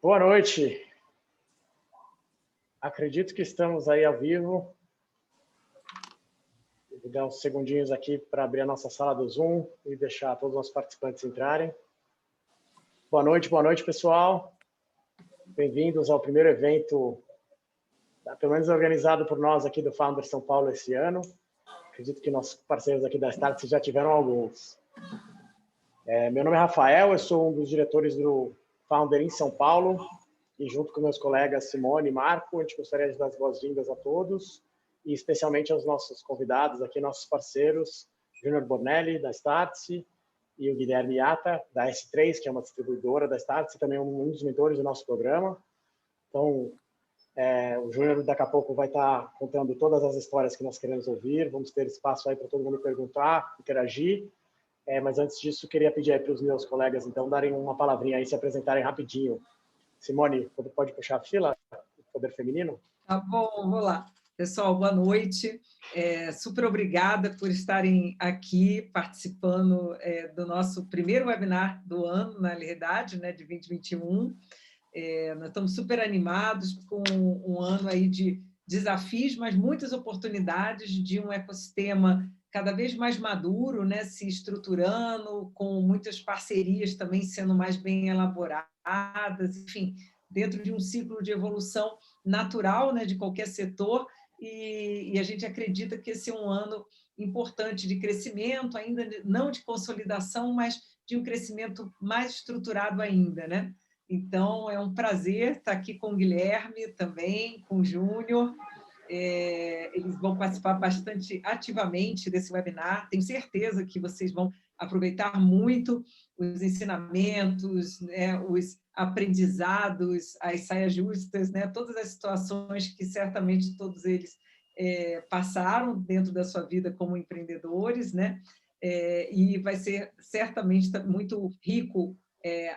Boa noite. Acredito que estamos aí ao vivo. Vou dar uns segundinhos aqui para abrir a nossa sala do Zoom e deixar todos os participantes entrarem. Boa noite, pessoal. Bem-vindos ao primeiro evento, pelo menos organizado por nós aqui do Founder São Paulo esse ano. Acredito que nossos parceiros aqui da Startse já tiveram alguns. Meu nome é Rafael, eu sou um dos diretores do Founder em São Paulo e junto com meus colegas Simone e Marco, a gente gostaria de dar as boas-vindas a todos e especialmente aos nossos convidados aqui, nossos parceiros, Júnior Bornelli, da Startse, e o Guilherme Iata, da S3, que é uma distribuidora da Startse, também um dos mentores do nosso programa. Então, o Júnior daqui a pouco vai estar contando todas as histórias que nós queremos ouvir, vamos ter espaço aí para todo mundo perguntar, interagir. Mas antes disso, queria pedir aí para os meus colegas, então, darem uma palavrinha aí, se apresentarem rapidinho. Simone, pode puxar a fila? Poder feminino? Tá bom, vou lá. Pessoal, boa noite. Super obrigada por estarem aqui participando do nosso primeiro webinar do ano, na realidade, né, de 2021. Nós estamos super animados com um ano aí de desafios, mas muitas oportunidades de um ecossistema cada vez mais maduro, né, se estruturando, com muitas parcerias também sendo mais bem elaboradas, enfim, dentro de um ciclo de evolução natural, né, de qualquer setor, e a gente acredita que esse é um ano importante de crescimento, ainda não de consolidação, mas de um crescimento mais estruturado ainda, né? Então, é um prazer estar aqui com o Guilherme também, com o Júnior. Eles vão participar bastante ativamente desse webinar. Tenho certeza que vocês vão aproveitar muito os ensinamentos, né, os aprendizados, as saias justas, né, todas as situações que certamente todos eles passaram dentro da sua vida como empreendedores, né? E vai ser certamente muito rico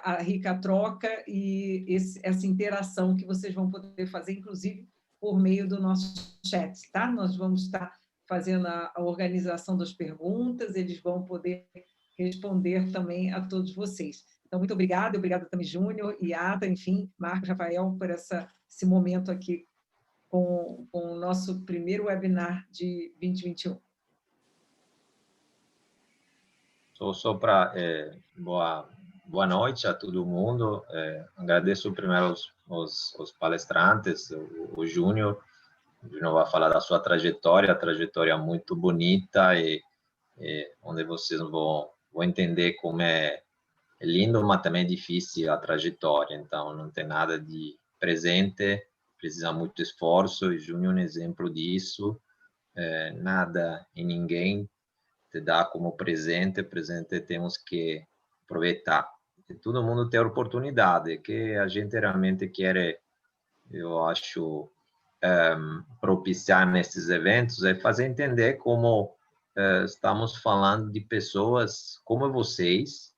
a rica troca e essa interação que vocês vão poder fazer, inclusive, por meio do nosso chat, tá? Nós vamos estar fazendo a organização das perguntas, eles vão poder responder também a todos vocês. Então, muito obrigada também, Júnior, Iata, enfim, Marcos, Rafael, por esse momento aqui com o nosso primeiro webinar de 2021. Só para boa noite a todo mundo. Agradeço primeiro os palestrantes, o Júnior. O Júnior vai falar da sua trajetória, a trajetória muito bonita e onde vocês vão entender como é lindo, mas também difícil a trajetória. Então, não tem nada de presente, precisa muito esforço. E o Júnior é um exemplo disso. Nada e ninguém te dá como presente temos que aproveitar. E todo mundo tem oportunidade, que a gente realmente quer, eu acho, propiciar nesses eventos, é fazer entender como estamos falando de pessoas como vocês,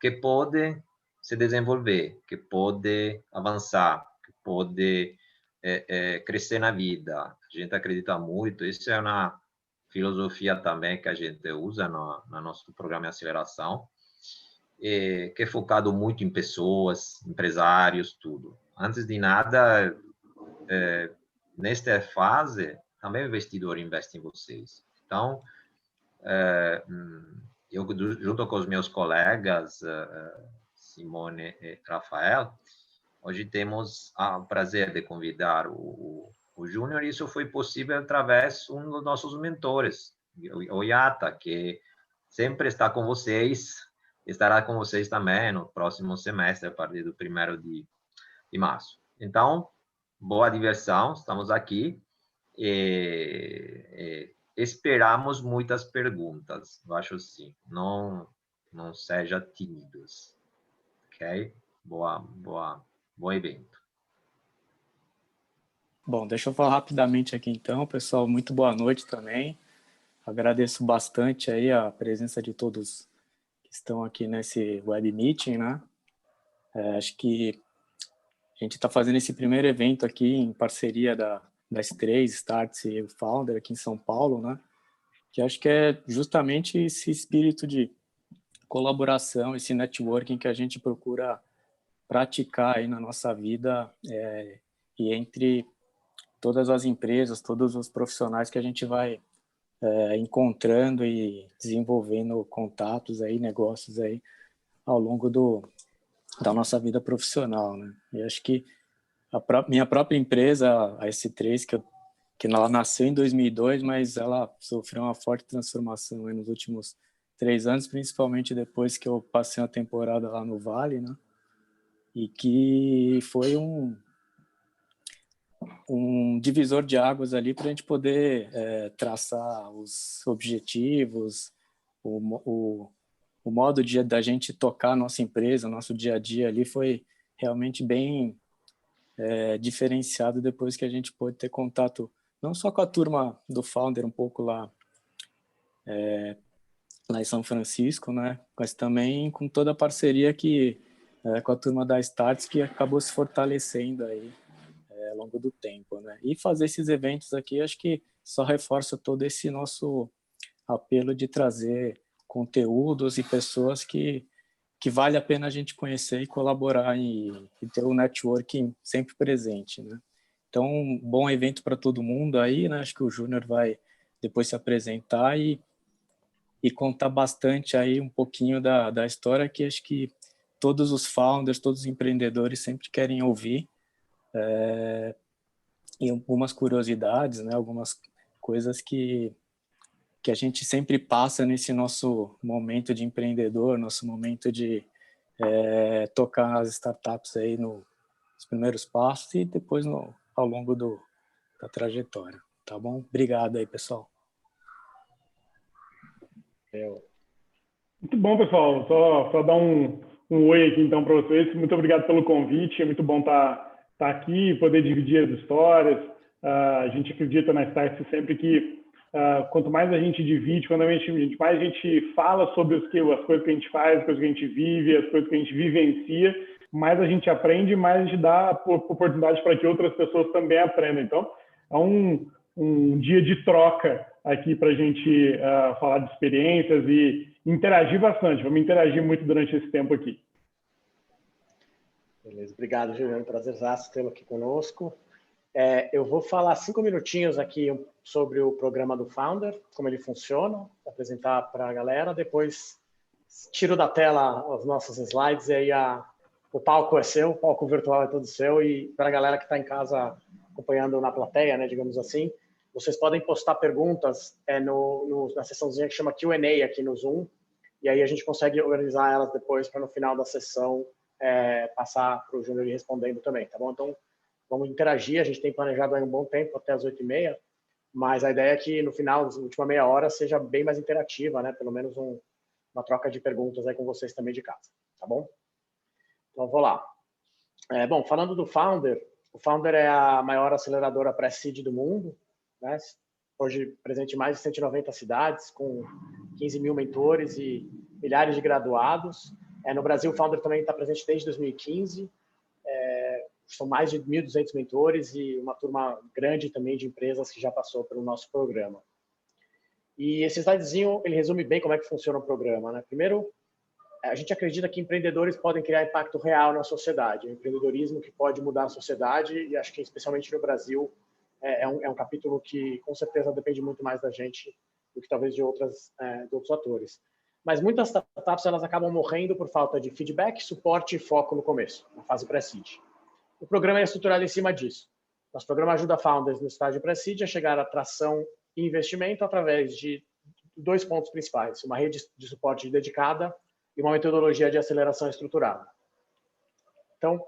que podem se desenvolver, que podem avançar, que podem crescer na vida. A gente acredita muito, isso é uma filosofia também que a gente usa no nosso programa de aceleração, que é focado muito em pessoas, empresários, tudo. Antes de nada, nesta fase, também o investidor investe em vocês. Então, eu, junto com os meus colegas, Simone e Rafael, hoje temos o prazer de convidar o Júnior, e isso foi possível através de um dos nossos mentores, o Iata, que sempre está com vocês, estará com vocês também no próximo semestre, a partir do 1º de março. Então, boa diversão, estamos aqui e esperamos muitas perguntas, eu acho assim, não seja tímidos, ok? Bom evento. Bom, deixa eu falar rapidamente aqui então, pessoal, muito boa noite também. Agradeço bastante aí a presença de todos que estão aqui nesse web meeting, né? Acho que a gente está fazendo esse primeiro evento aqui em parceria das três, Startse e o Founder, aqui em São Paulo, né? Que acho que é justamente esse espírito de colaboração, esse networking que a gente procura praticar aí na nossa vida e entre todas as empresas, todos os profissionais que a gente vai encontrando e desenvolvendo contatos aí, negócios aí ao longo da nossa vida profissional, né? E acho que minha própria empresa, a S3, que ela nasceu em 2002, mas ela sofreu uma forte transformação aí nos últimos 3 anos, principalmente depois que eu passei uma temporada lá no Vale, né? E que foi um divisor de águas ali para a gente poder traçar os objetivos, o modo da gente tocar a nossa empresa, nosso dia a dia ali foi realmente bem diferenciado depois que a gente pôde ter contato não só com a turma do Founder um pouco lá em São Francisco, né, mas também com toda a parceria com a turma da Starts que acabou se fortalecendo aí ao longo do tempo, né? E fazer esses eventos aqui, acho que só reforça todo esse nosso apelo de trazer conteúdos e pessoas que vale a pena a gente conhecer e colaborar e ter o networking sempre presente, né? Então, um bom evento para todo mundo aí, né? Acho que o Júnior vai depois se apresentar e contar bastante aí um pouquinho da história que acho que todos os founders, todos os empreendedores sempre querem ouvir. E algumas curiosidades, né? Algumas coisas que a gente sempre passa nesse nosso momento de empreendedor, nosso momento de tocar as startups aí nos primeiros passos e depois ao longo da trajetória. Tá bom? Obrigado aí, pessoal. Muito bom, pessoal. Só dar um oi aqui então para vocês. Muito obrigado pelo convite. É muito bom estar aqui, poder dividir as histórias. A gente acredita na Startse sempre que quanto mais a gente divide, quando mais a gente fala sobre as coisas que a gente faz, as coisas que a gente vive, as coisas que a gente vivencia, mais a gente aprende, mais a gente dá oportunidade para que outras pessoas também aprendam. Então, é um dia de troca aqui para a gente falar de experiências e interagir bastante. Vamos interagir muito durante esse tempo aqui. Beleza, obrigado, Juliano. Prazerzaço tê-lo aqui conosco. Eu vou falar 5 minutinhos aqui sobre o programa do Founder, como ele funciona, apresentar para a galera, depois tiro da tela os nossos slides e aí o palco é seu, o palco virtual é todo seu e para a galera que está em casa acompanhando na plateia, né, digamos assim, vocês podem postar perguntas na sessãozinha que chama Q&A aqui no Zoom e aí a gente consegue organizar elas depois para no final da sessão passar para o Júnior ir respondendo também, tá bom? Então, vamos interagir, a gente tem planejado aí um bom tempo, até as 8h30, mas a ideia é que no final, na última meia hora, seja bem mais interativa, né? Pelo menos uma troca de perguntas aí com vocês também de casa, tá bom? Então, vou lá. Bom, falando do Founder, o Founder é a maior aceleradora pré-seed do mundo, né? Hoje presente em mais de 190 cidades, com 15 mil mentores e milhares de graduados. No Brasil, o Founder também está presente desde 2015, são mais de 1.200 mentores e uma turma grande também de empresas que já passou pelo nosso programa. E esse slidezinho, ele resume bem como é que funciona o programa, né? Primeiro, a gente acredita que empreendedores podem criar impacto real na sociedade, o empreendedorismo que pode mudar a sociedade e acho que especialmente no Brasil é um capítulo que com certeza depende muito mais da gente do que talvez de outros atores. Mas muitas startups elas acabam morrendo por falta de feedback, suporte e foco no começo, na fase pré-seed. O programa é estruturado em cima disso. Nosso programa ajuda founders no estágio pré-seed a chegar à atração e investimento através de 2 pontos principais, uma rede de suporte dedicada e uma metodologia de aceleração estruturada. Então,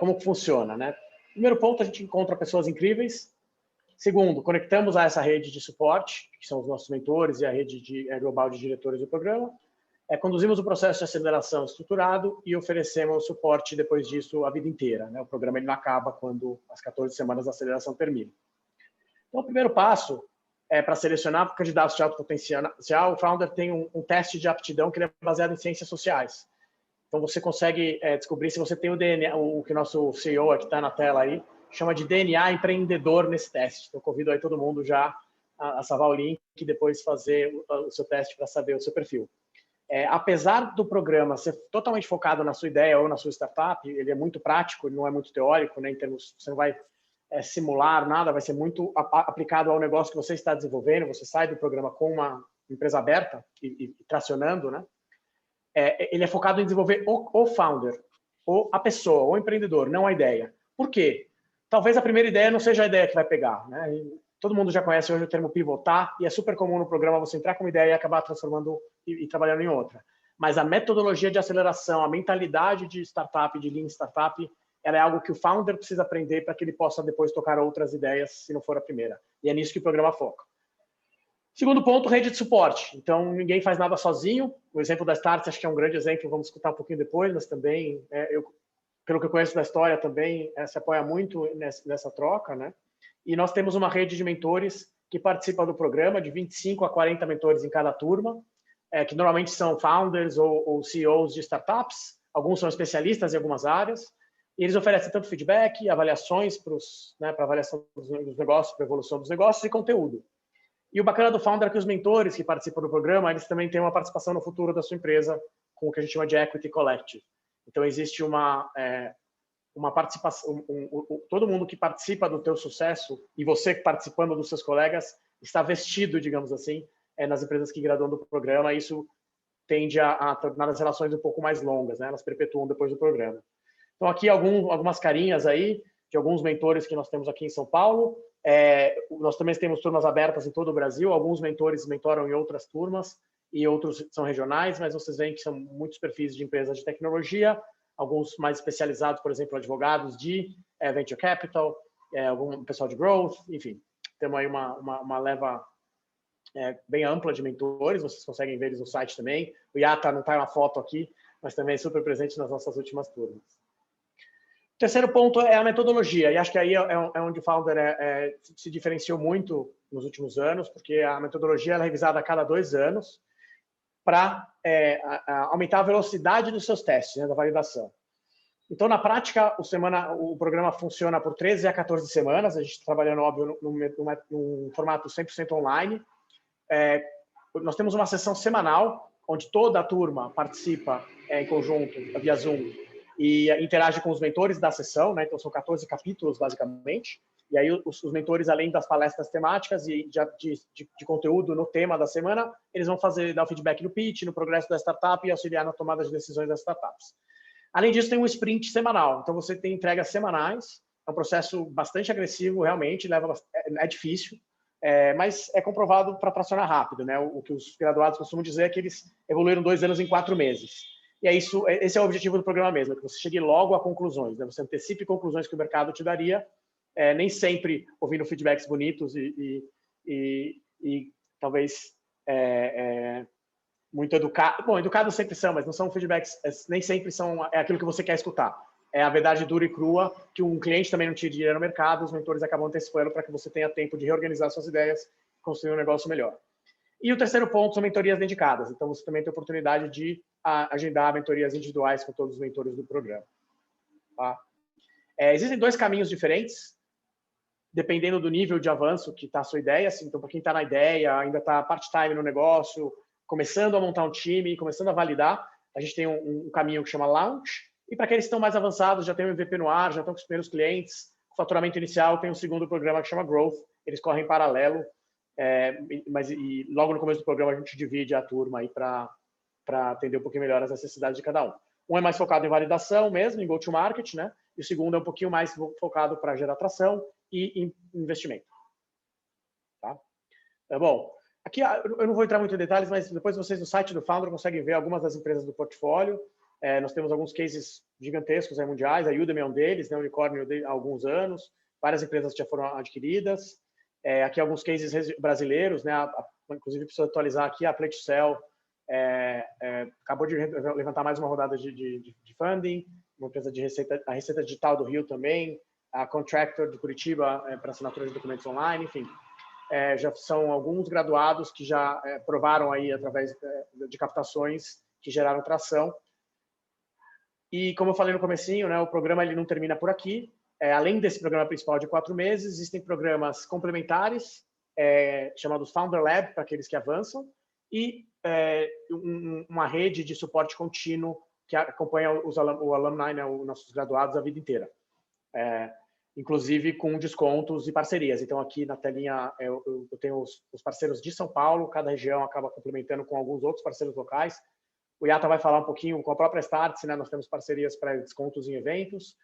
como que funciona, né? Primeiro ponto, a gente encontra pessoas incríveis. Segundo, conectamos a essa rede de suporte, que são os nossos mentores e a rede global de diretores do programa. Conduzimos o processo de aceleração estruturado e oferecemos suporte depois disso a vida inteira, né? O programa ele não acaba quando as 14 semanas da aceleração terminam. Então, o primeiro passo para selecionar candidatos de alto potencial, o Founder tem um teste de aptidão que ele é baseado em ciências sociais. Então, você consegue descobrir se você tem o DNA, o que o nosso CEO aqui está na tela aí, chama de DNA empreendedor nesse teste. Então, convido aí todo mundo já a salvar o link e depois fazer o seu teste para saber o seu perfil. apesar do programa ser totalmente focado na sua ideia ou na sua startup, ele é muito prático, não é muito teórico, né, em termos, você não vai simular nada, vai ser muito aplicado ao negócio que você está desenvolvendo, você sai do programa com uma empresa aberta e tracionando, né? Ele é focado em desenvolver o founder, ou a pessoa, o empreendedor, não a ideia. Por quê? Talvez a primeira ideia não seja a ideia que vai pegar, né? Todo mundo já conhece hoje o termo pivotar, e é super comum no programa você entrar com uma ideia e acabar transformando e trabalhando em outra. Mas a metodologia de aceleração, a mentalidade de startup, de lean startup, ela é algo que o founder precisa aprender para que ele possa depois tocar outras ideias, se não for a primeira. E é nisso que o programa foca. Segundo ponto, rede de suporte. Então, ninguém faz nada sozinho. O exemplo da Startse, acho que é um grande exemplo, vamos escutar um pouquinho depois, mas também, pelo que eu conheço da história, também se apoia muito nessa troca, né? E nós temos uma rede de mentores que participa do programa, de 25 a 40 mentores em cada turma, que normalmente são founders ou CEOs de startups, alguns são especialistas em algumas áreas, e eles oferecem tanto feedback, avaliações para avaliação dos negócios, para evolução dos negócios e conteúdo. E o bacana do Founder é que os mentores que participam do programa, eles também têm uma participação no futuro da sua empresa, com o que a gente chama de Equity Collective. Então, existe uma participação, todo mundo que participa do teu sucesso, e você participando dos seus colegas, está vestido, digamos assim, nas empresas que graduam do programa, e isso tende a tornar as relações um pouco mais longas, né? Elas perpetuam depois do programa. Então, aqui algumas carinhas aí de alguns mentores que nós temos aqui em São Paulo. Nós também temos turmas abertas em todo o Brasil. Alguns mentores mentoram em outras turmas e outros são regionais, mas vocês veem que são muitos perfis de empresas de tecnologia, alguns mais especializados, por exemplo, advogados de venture capital, algum pessoal de growth, enfim. Temos aí uma leva bem ampla de mentores, vocês conseguem ver eles no site também. O Yata não está uma foto aqui, mas também é super presente nas nossas últimas turmas. O terceiro ponto é a metodologia, e acho que aí é onde o Founder se diferenciou muito nos últimos anos, porque a metodologia é revisada a cada 2 anos para aumentar a velocidade dos seus testes, né, da validação. Então, na prática, o programa funciona por 13 a 14 semanas, a gente está trabalhando, óbvio, num formato 100% online. Nós temos uma sessão semanal, onde toda a turma participa em conjunto, via Zoom, e interage com os mentores da sessão, né? Então são 14 capítulos, basicamente. E aí os mentores, além das palestras temáticas e de conteúdo no tema da semana, eles vão dar o feedback no pitch, no progresso da startup e auxiliar na tomada de decisões das startups. Além disso, tem um sprint semanal. Então você tem entregas semanais. É um processo bastante agressivo, realmente, é difícil, mas é comprovado para tracionar rápido, né? O que os graduados costumam dizer é que eles evoluíram 2 anos em 4 meses. E esse é o objetivo do programa mesmo, que você chegue logo a conclusões, né? Você antecipe conclusões que o mercado te daria, nem sempre ouvindo feedbacks bonitos e talvez muito educados. Bom, educados sempre são, mas não são feedbacks, nem sempre são aquilo que você quer escutar. É a verdade dura e crua, que um cliente também não te diria no mercado, os mentores acabam antecipando para que você tenha tempo de reorganizar suas ideias e construir um negócio melhor. E o terceiro ponto são mentorias dedicadas. Então, você também tem a oportunidade de agendar mentorias individuais com todos os mentores do programa. Tá? Existem 2 caminhos diferentes, dependendo do nível de avanço que está a sua ideia. Assim, então, para quem está na ideia, ainda está part-time no negócio, começando a montar um time, começando a validar, a gente tem um caminho que chama Launch. E para aqueles que estão mais avançados, já tem o MVP no ar, já estão com os primeiros clientes, o faturamento inicial, tem um segundo programa que chama Growth, eles correm em paralelo. Mas logo no começo do programa a gente divide a turma aí para atender um pouquinho melhor as necessidades de cada um. Um é mais focado em validação mesmo, em go-to-market, né? E o segundo é um pouquinho mais focado para gerar atração e em investimento. Tá? Bom, aqui eu não vou entrar muito em detalhes, mas depois vocês no site do Founder conseguem ver algumas das empresas do portfólio. Nós temos alguns cases gigantescos mundiais, a Udemy é um deles, né? Unicórnio há alguns anos, várias empresas já foram adquiridas. Aqui alguns cases brasileiros, né? Inclusive preciso atualizar aqui a PlayToSell acabou de levantar mais uma rodada de funding, uma empresa de a Receita Digital do Rio também, a Contractor de Curitiba para assinatura de documentos online, enfim, já são alguns graduados que já provaram aí através de captações que geraram tração. E como eu falei no comecinho, né? O programa ele não termina por aqui. Além desse programa principal de 4 meses, existem programas complementares, chamados Founder Lab, para aqueles que avançam, e uma rede de suporte contínuo que acompanha o alumni, né, os nossos graduados a vida inteira. Inclusive com descontos e parcerias. Então, aqui na telinha eu tenho os parceiros de São Paulo, cada região acaba complementando com alguns outros parceiros locais. O Yata vai falar um pouquinho com a própria Startse, né? Nós temos parcerias para descontos em eventos,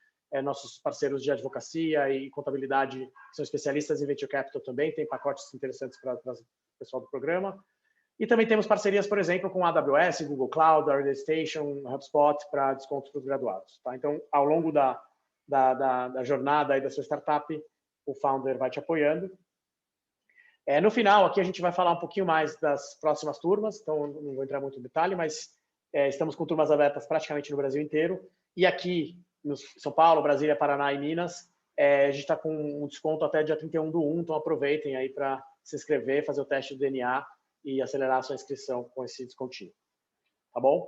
nossos parceiros de advocacia e contabilidade são especialistas em Venture Capital também, tem pacotes interessantes para o pessoal do programa. E também temos parcerias, por exemplo, com a AWS, Google Cloud, ArcStation, HubSpot, para descontos para os graduados. Tá? Então, ao longo da jornada aí da sua startup, o Founder vai te apoiando. No final, aqui a gente vai falar um pouquinho mais das próximas turmas, então não vou entrar muito em detalhe, mas estamos com turmas abertas praticamente no Brasil inteiro. E aqui, no São Paulo, Brasília, Paraná e Minas, a gente está com um desconto até dia 31/1, então aproveitem aí para se inscrever, fazer o teste do DNA e acelerar a sua inscrição com esse descontinho. Tá bom?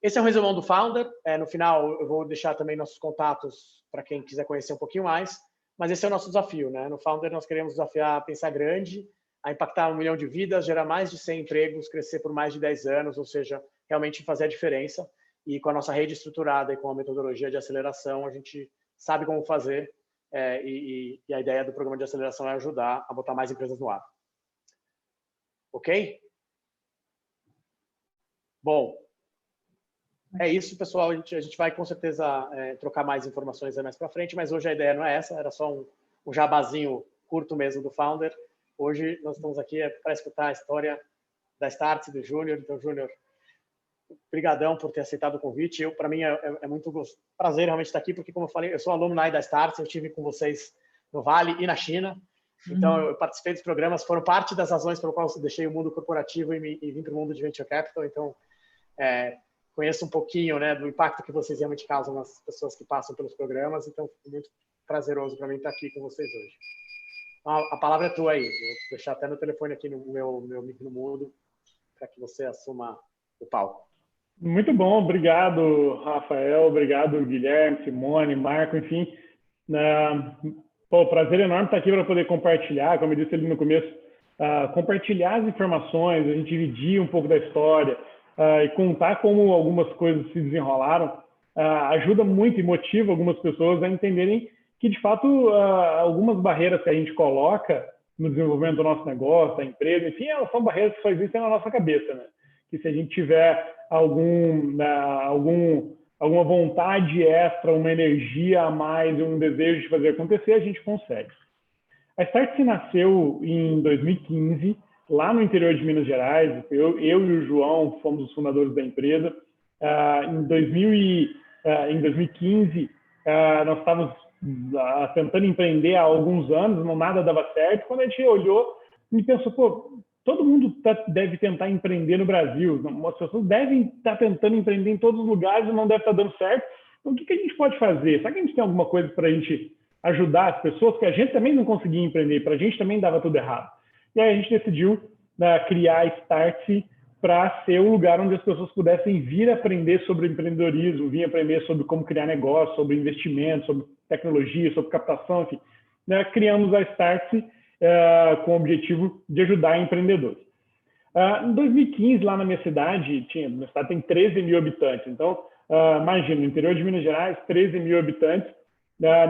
Esse é um resumão do Founder. No final, eu vou deixar também nossos contatos para quem quiser conhecer um pouquinho mais. Mas esse é o nosso desafio, né? No Founder, nós queremos desafiar a pensar grande, a impactar 1 milhão de vidas, gerar mais de 100 empregos, crescer por mais de 10 anos, ou seja, realmente fazer a diferença. E com a nossa rede estruturada e com a metodologia de aceleração, a gente sabe como fazer. E a ideia do programa de aceleração é ajudar a botar mais empresas no ar. Ok? Bom, é isso, pessoal. A gente vai, com certeza, trocar mais informações mais para frente, mas hoje a ideia não é essa, era só um jabazinho curto mesmo do Founder. Hoje nós estamos aqui para escutar a história da Startse, do Júnior. Então, Júnior, brigadão por ter aceitado o convite. Para mim é muito prazer realmente estar aqui, porque, como eu falei, eu sou alumni da Startse, eu estive com vocês no Vale e na China. Então, eu participei dos programas, foram parte das razões pelo qual eu deixei o mundo corporativo e vim para o mundo de Venture Capital. Então, conheço um pouquinho, né, do impacto que vocês realmente causam nas pessoas que passam pelos programas. Então, é muito prazeroso para mim estar aqui com vocês hoje. A palavra é tua aí. Vou deixar até no telefone aqui no meu mic no mudo para que você assuma o palco. Muito bom, obrigado, Rafael, obrigado, Guilherme, Simone, Marco, enfim. Prazer enorme estar aqui para poder compartilhar, como eu disse ali no começo, compartilhar as informações, a gente dividir um pouco da história e contar como algumas coisas se desenrolaram, ajuda muito e motiva algumas pessoas a entenderem que, de fato, algumas barreiras que a gente coloca no desenvolvimento do nosso negócio, da empresa, enfim, elas são barreiras que só existem na nossa cabeça, né? Que se a gente tiver alguma vontade extra, uma energia a mais, um desejo de fazer acontecer, a gente consegue. A Startse nasceu em 2015, lá no interior de Minas Gerais. Eu e o João fomos os fundadores da empresa. Em 2015, nós estávamos tentando empreender há alguns anos, nada dava certo. Quando a gente olhou e pensou, todo mundo deve tentar empreender no Brasil. As pessoas devem estar tentando empreender em todos os lugares e não deve estar dando certo. Então, o que a gente pode fazer? Será que a gente tem alguma coisa para a gente ajudar as pessoas? Porque a gente também não conseguia empreender, para a gente também dava tudo errado. E aí a gente decidiu criar a Startse para ser um lugar onde as pessoas pudessem vir aprender sobre empreendedorismo, vir aprender sobre como criar negócio, sobre investimento, sobre tecnologia, sobre captação, enfim. Criamos a Startse com o objetivo de ajudar empreendedores. Em 2015, lá na minha cidade, minha cidade tem 13 mil habitantes. Então, imagina, no interior de Minas Gerais, 13 mil habitantes,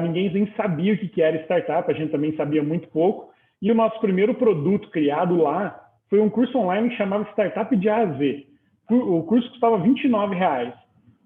ninguém nem sabia o que era startup, a gente também sabia muito pouco. E o nosso primeiro produto criado lá foi um curso online que chamava Startup de A a Z. O curso custava R$29.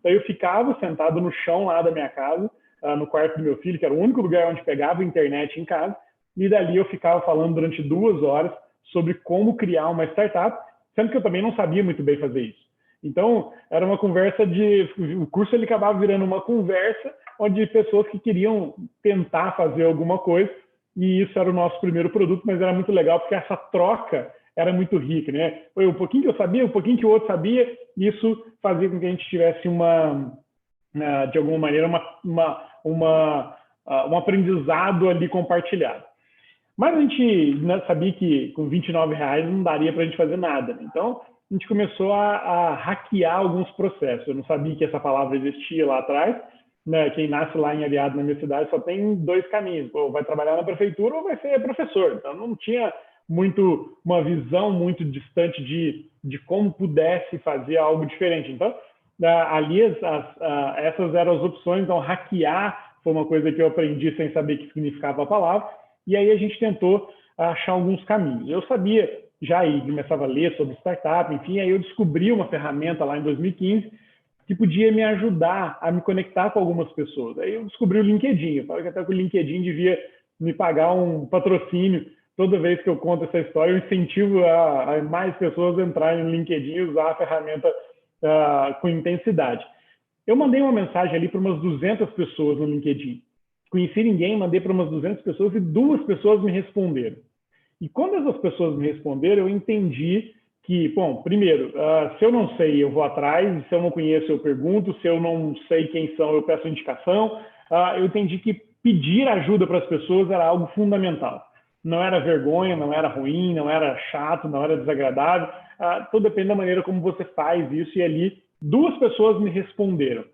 Então, eu ficava sentado no chão lá da minha casa, no quarto do meu filho, que era o único lugar onde pegava internet em casa, e dali eu ficava falando durante 2 horas sobre como criar uma startup, sendo que eu também não sabia muito bem fazer isso. Então, era uma conversa o curso ele acabava virando uma conversa onde pessoas que queriam tentar fazer alguma coisa, e isso era o nosso primeiro produto, mas era muito legal porque essa troca era muito rica, né? Foi um pouquinho que eu sabia, um pouquinho que o outro sabia, e isso fazia com que a gente tivesse de alguma maneira, um aprendizado ali compartilhado. Mas a gente sabia que com R$29 não daria para a gente fazer nada, né? Então, a gente começou a hackear alguns processos. Eu não sabia que essa palavra existia lá atrás. Né? Quem nasce lá em Aviado, na minha cidade, só tem 2 caminhos. Ou vai trabalhar na prefeitura ou vai ser professor. Então, não tinha uma visão muito distante de como pudesse fazer algo diferente. Então, ali essas eram as opções. Então, hackear foi uma coisa que eu aprendi sem saber o que significava a palavra, e aí a gente tentou achar alguns caminhos. Eu sabia já e começava a ler sobre startup, enfim, aí eu descobri uma ferramenta lá em 2015 que podia me ajudar a me conectar com algumas pessoas. Aí eu descobri o LinkedIn. Eu falei que até que o LinkedIn devia me pagar um patrocínio. Toda vez que eu conto essa história, eu incentivo a mais pessoas a entrarem no LinkedIn e usar a ferramenta com intensidade. Eu mandei uma mensagem ali para umas 200 pessoas no LinkedIn. Conheci ninguém, mandei para umas 200 pessoas e 2 pessoas me responderam. E quando essas pessoas me responderam, eu entendi que, bom, primeiro, se eu não sei, eu vou atrás, se eu não conheço, eu pergunto, se eu não sei quem são, eu peço indicação. Eu entendi que pedir ajuda para as pessoas era algo fundamental. Não era vergonha, não era ruim, não era chato, não era desagradável. Tudo depende da maneira como você faz isso. E ali, 2 pessoas me responderam.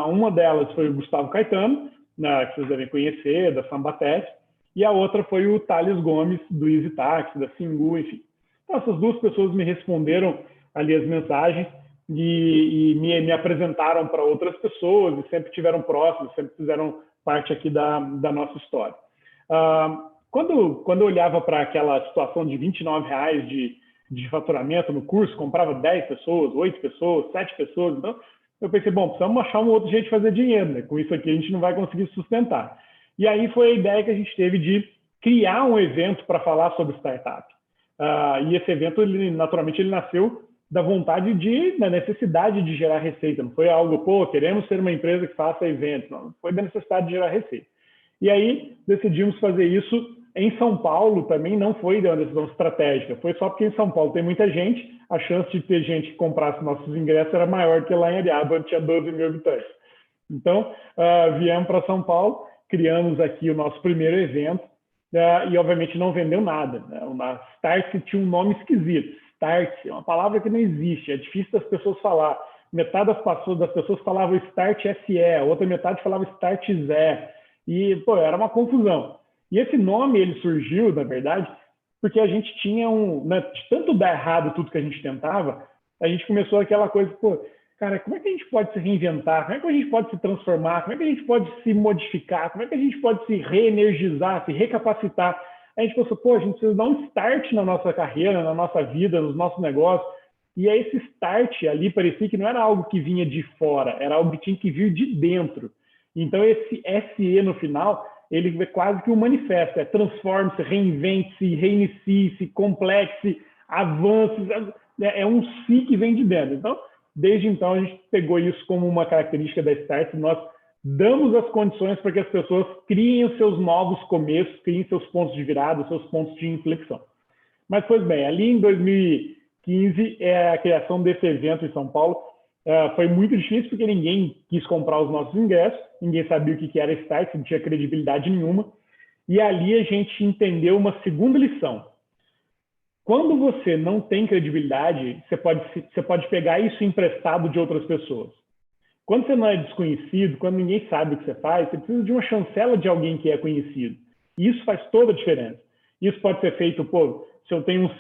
Uma delas foi o Gustavo Caetano, que vocês devem conhecer, da Sambatec, e a outra foi o Thales Gomes, do Easy Taxi, da Singu, enfim. Então, essas 2 pessoas me responderam ali as mensagens e me apresentaram para outras pessoas e sempre tiveram próximos, sempre fizeram parte aqui da nossa história. Quando eu olhava para aquela situação de R$29 de faturamento no curso, comprava 10 pessoas, 8 pessoas, 7 pessoas, então eu pensei, bom, precisamos achar um outro jeito de fazer dinheiro, né? Com isso aqui a gente não vai conseguir sustentar. E aí foi a ideia que a gente teve de criar um evento para falar sobre startup. E esse evento, naturalmente, ele nasceu da vontade da necessidade de gerar receita. Não foi algo, pô, queremos ser uma empresa que faça eventos. Não, foi da necessidade de gerar receita. E aí decidimos fazer isso em São Paulo. Também não foi uma decisão estratégica. Foi só porque em São Paulo tem muita gente. A chance de ter gente que comprasse nossos ingressos era maior que lá em Areado, onde tinha 12 mil habitantes. Então, viemos para São Paulo, criamos aqui o nosso primeiro evento e, obviamente, não vendeu nada. A Startse tinha um nome esquisito. Startse é uma palavra que não existe, é difícil das pessoas falar. Metade das pessoas falavam Start SE, a outra metade falava Start Zé. E, pô, era uma confusão. E esse nome, ele surgiu, na verdade, porque a gente tinha de tanto dar errado tudo que a gente tentava, a gente começou aquela coisa, pô, cara, como é que a gente pode se reinventar? Como é que a gente pode se transformar? Como é que a gente pode se modificar? Como é que a gente pode se reenergizar, se recapacitar? A gente pensou, pô, a gente precisa dar um start na nossa carreira, na nossa vida, nos nossos negócios. E aí esse start ali parecia que não era algo que vinha de fora, era algo que tinha que vir de dentro. Então esse SE no final, ele é quase que um manifesto, transforme-se, reinvente-se, reinicie-se, complexe, avance, é um si que vem de dentro. Então, desde então, a gente pegou isso como uma característica da Startse. Nós damos as condições para que as pessoas criem os seus novos começos, criem seus pontos de virada, seus pontos de inflexão. Mas, pois bem, ali em 2015, a criação desse evento em São Paulo foi muito difícil, porque ninguém quis comprar os nossos ingressos, ninguém sabia o que era Startse, não tinha credibilidade nenhuma. E ali a gente entendeu uma segunda lição. Quando você não tem credibilidade, você pode pegar isso emprestado de outras pessoas. Quando você não é desconhecido, quando ninguém sabe o que você faz, você precisa de uma chancela de alguém que é conhecido. E isso faz toda a diferença. Isso pode ser feito, pô, se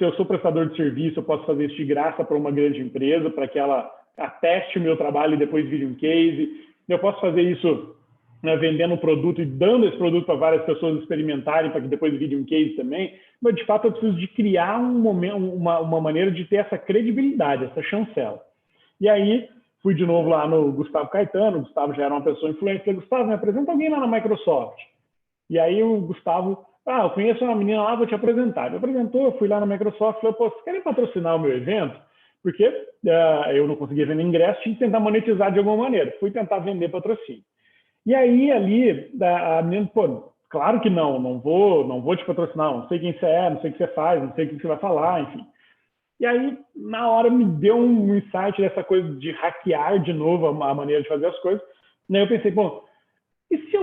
eu sou prestador de serviço, eu posso fazer isso de graça para uma grande empresa, para que ela ateste o meu trabalho e depois vire um case. Eu posso fazer isso vendendo um produto e dando esse produto para várias pessoas experimentarem, para que depois vire um case também. Mas, de fato, eu preciso de criar uma maneira de ter essa credibilidade, essa chancela. E aí, fui de novo lá no Gustavo Caetano. O Gustavo já era uma pessoa influente. Falei, Gustavo, me apresenta alguém lá na Microsoft. E aí o Gustavo, eu conheço uma menina lá, vou te apresentar. Me apresentou, eu fui lá na Microsoft, falei, pô, vocês querem patrocinar o meu evento? Porque eu não conseguia vender ingresso, tinha que tentar monetizar de alguma maneira. Fui tentar vender patrocínio. E aí, ali, a menina, pô, claro que não vou te patrocinar, não sei quem você é, não sei o que você faz, não sei o que você vai falar, enfim. E aí, na hora, me deu um insight dessa coisa de hackear de novo a maneira de fazer as coisas. E aí eu pensei, bom, e se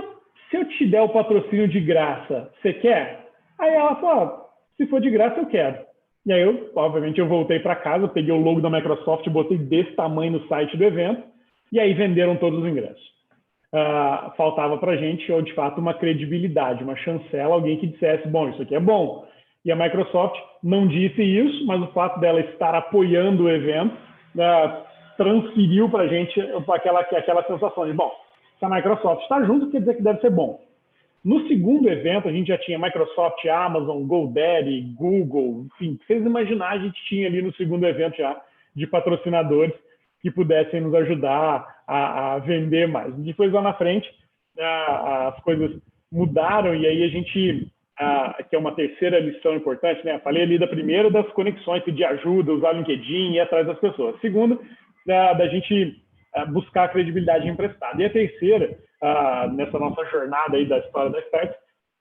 eu te der o patrocínio de graça, você quer? Aí ela falou, se for de graça, eu quero. E aí, obviamente, eu voltei para casa, peguei o logo da Microsoft, botei desse tamanho no site do evento, e aí venderam todos os ingressos. Faltava para a gente, de fato, uma credibilidade, uma chancela, alguém que dissesse, bom, isso aqui é bom. E a Microsoft não disse isso, mas o fato dela estar apoiando o evento transferiu para a gente aquela sensação de, bom, se a Microsoft está junto, quer dizer que deve ser bom. No segundo evento, a gente já tinha Microsoft, Amazon, GoDaddy, Google, enfim, vocês imaginar, a gente tinha ali no segundo evento já de patrocinadores que pudessem nos ajudar a vender mais. Depois, lá na frente, as coisas mudaram e aí a gente, que é uma terceira lição importante, né? Falei ali da primeira, das conexões, pedir ajuda, usar o LinkedIn e ir atrás das pessoas. Segunda, da gente buscar a credibilidade emprestada. E a terceira, nessa nossa jornada aí da história da Startse,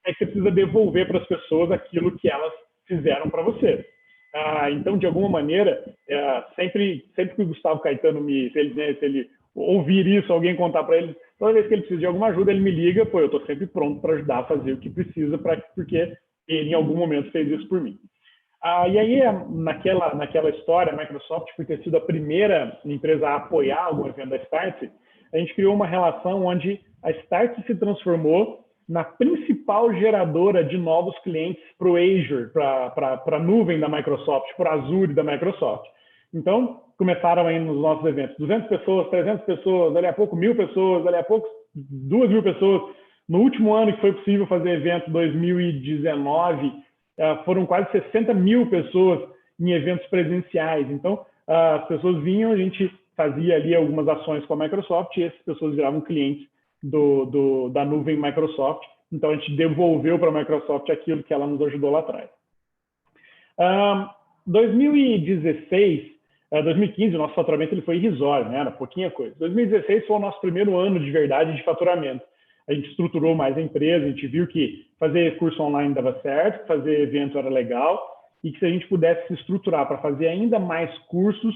é que você precisa devolver para as pessoas aquilo que elas fizeram para você. Então, de alguma maneira, sempre que o Gustavo Caetano se ele ouvir isso, alguém contar para ele, toda vez que ele precisa de alguma ajuda, ele me liga, pô, eu estou sempre pronto para ajudar a fazer o que precisa, porque ele em algum momento fez isso por mim. E aí, naquela história, a Microsoft, por ter sido a primeira empresa a apoiar algum evento da Startse, a gente criou uma relação onde a Startse se transformou na principal geradora de novos clientes para o Azure, para a nuvem da Microsoft, para o Azure da Microsoft. Então, começaram aí nos nossos eventos 200 pessoas, 300 pessoas, dali a pouco 1.000 pessoas, dali a pouco 2.000 pessoas. No último ano que foi possível fazer evento, 2019, foram quase 60.000 pessoas em eventos presenciais. Então, as pessoas vinham, a gente fazia ali algumas ações com a Microsoft e essas pessoas viravam clientes da nuvem Microsoft. Então, a gente devolveu para a Microsoft aquilo que ela nos ajudou lá atrás. 2016, 2015, o nosso faturamento ele foi irrisório, né? Era pouquinha coisa. 2016 foi o nosso primeiro ano de verdade de faturamento. A gente estruturou mais a empresa, a gente viu que fazer curso online dava certo, fazer evento era legal, e que se a gente pudesse se estruturar para fazer ainda mais cursos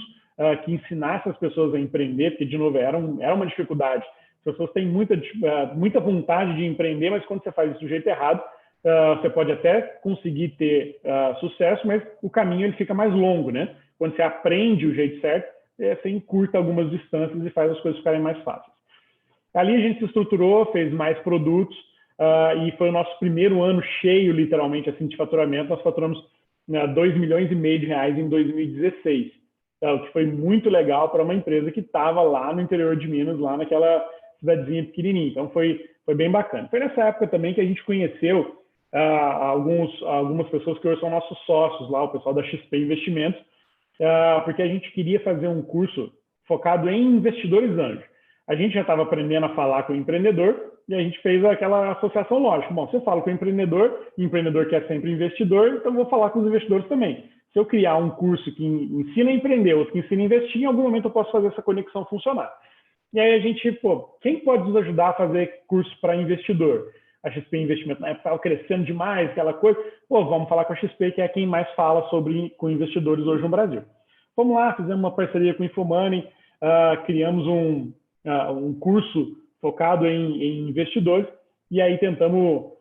que ensinassem as pessoas a empreender, porque, de novo, era uma dificuldade. As pessoas têm muita vontade de empreender, mas quando você faz isso do jeito errado, você pode até conseguir ter sucesso, mas o caminho ele fica mais longo, né? Quando você aprende o jeito certo, você encurta algumas distâncias e faz as coisas ficarem mais fáceis. Ali a gente se estruturou, fez mais produtos e foi o nosso primeiro ano cheio, literalmente, assim, de faturamento. Nós faturamos 2,5 milhões de reais em 2016, o que foi muito legal para uma empresa que estava lá no interior de Minas, lá naquela cidadezinha pequenininha. Então, foi bem bacana. Foi nessa época também que a gente conheceu algumas pessoas que hoje são nossos sócios lá, o pessoal da XP Investimentos, porque a gente queria fazer um curso focado em investidores anjos. A gente já estava aprendendo a falar com o empreendedor e a gente fez aquela associação lógica. Bom, se eu falo com o empreendedor quer sempre investidor, então eu vou falar com os investidores também. Se eu criar um curso que ensina a empreender, outro que ensina a investir, em algum momento eu posso fazer essa conexão funcionar. E aí a gente, quem pode nos ajudar a fazer curso para investidor? A XP Investimento na época estava crescendo demais, aquela coisa. Vamos falar com a XP, que é quem mais fala com investidores hoje no Brasil. Vamos lá, fizemos uma parceria com o Infomoney, criamos um curso focado em investidores e aí tentamos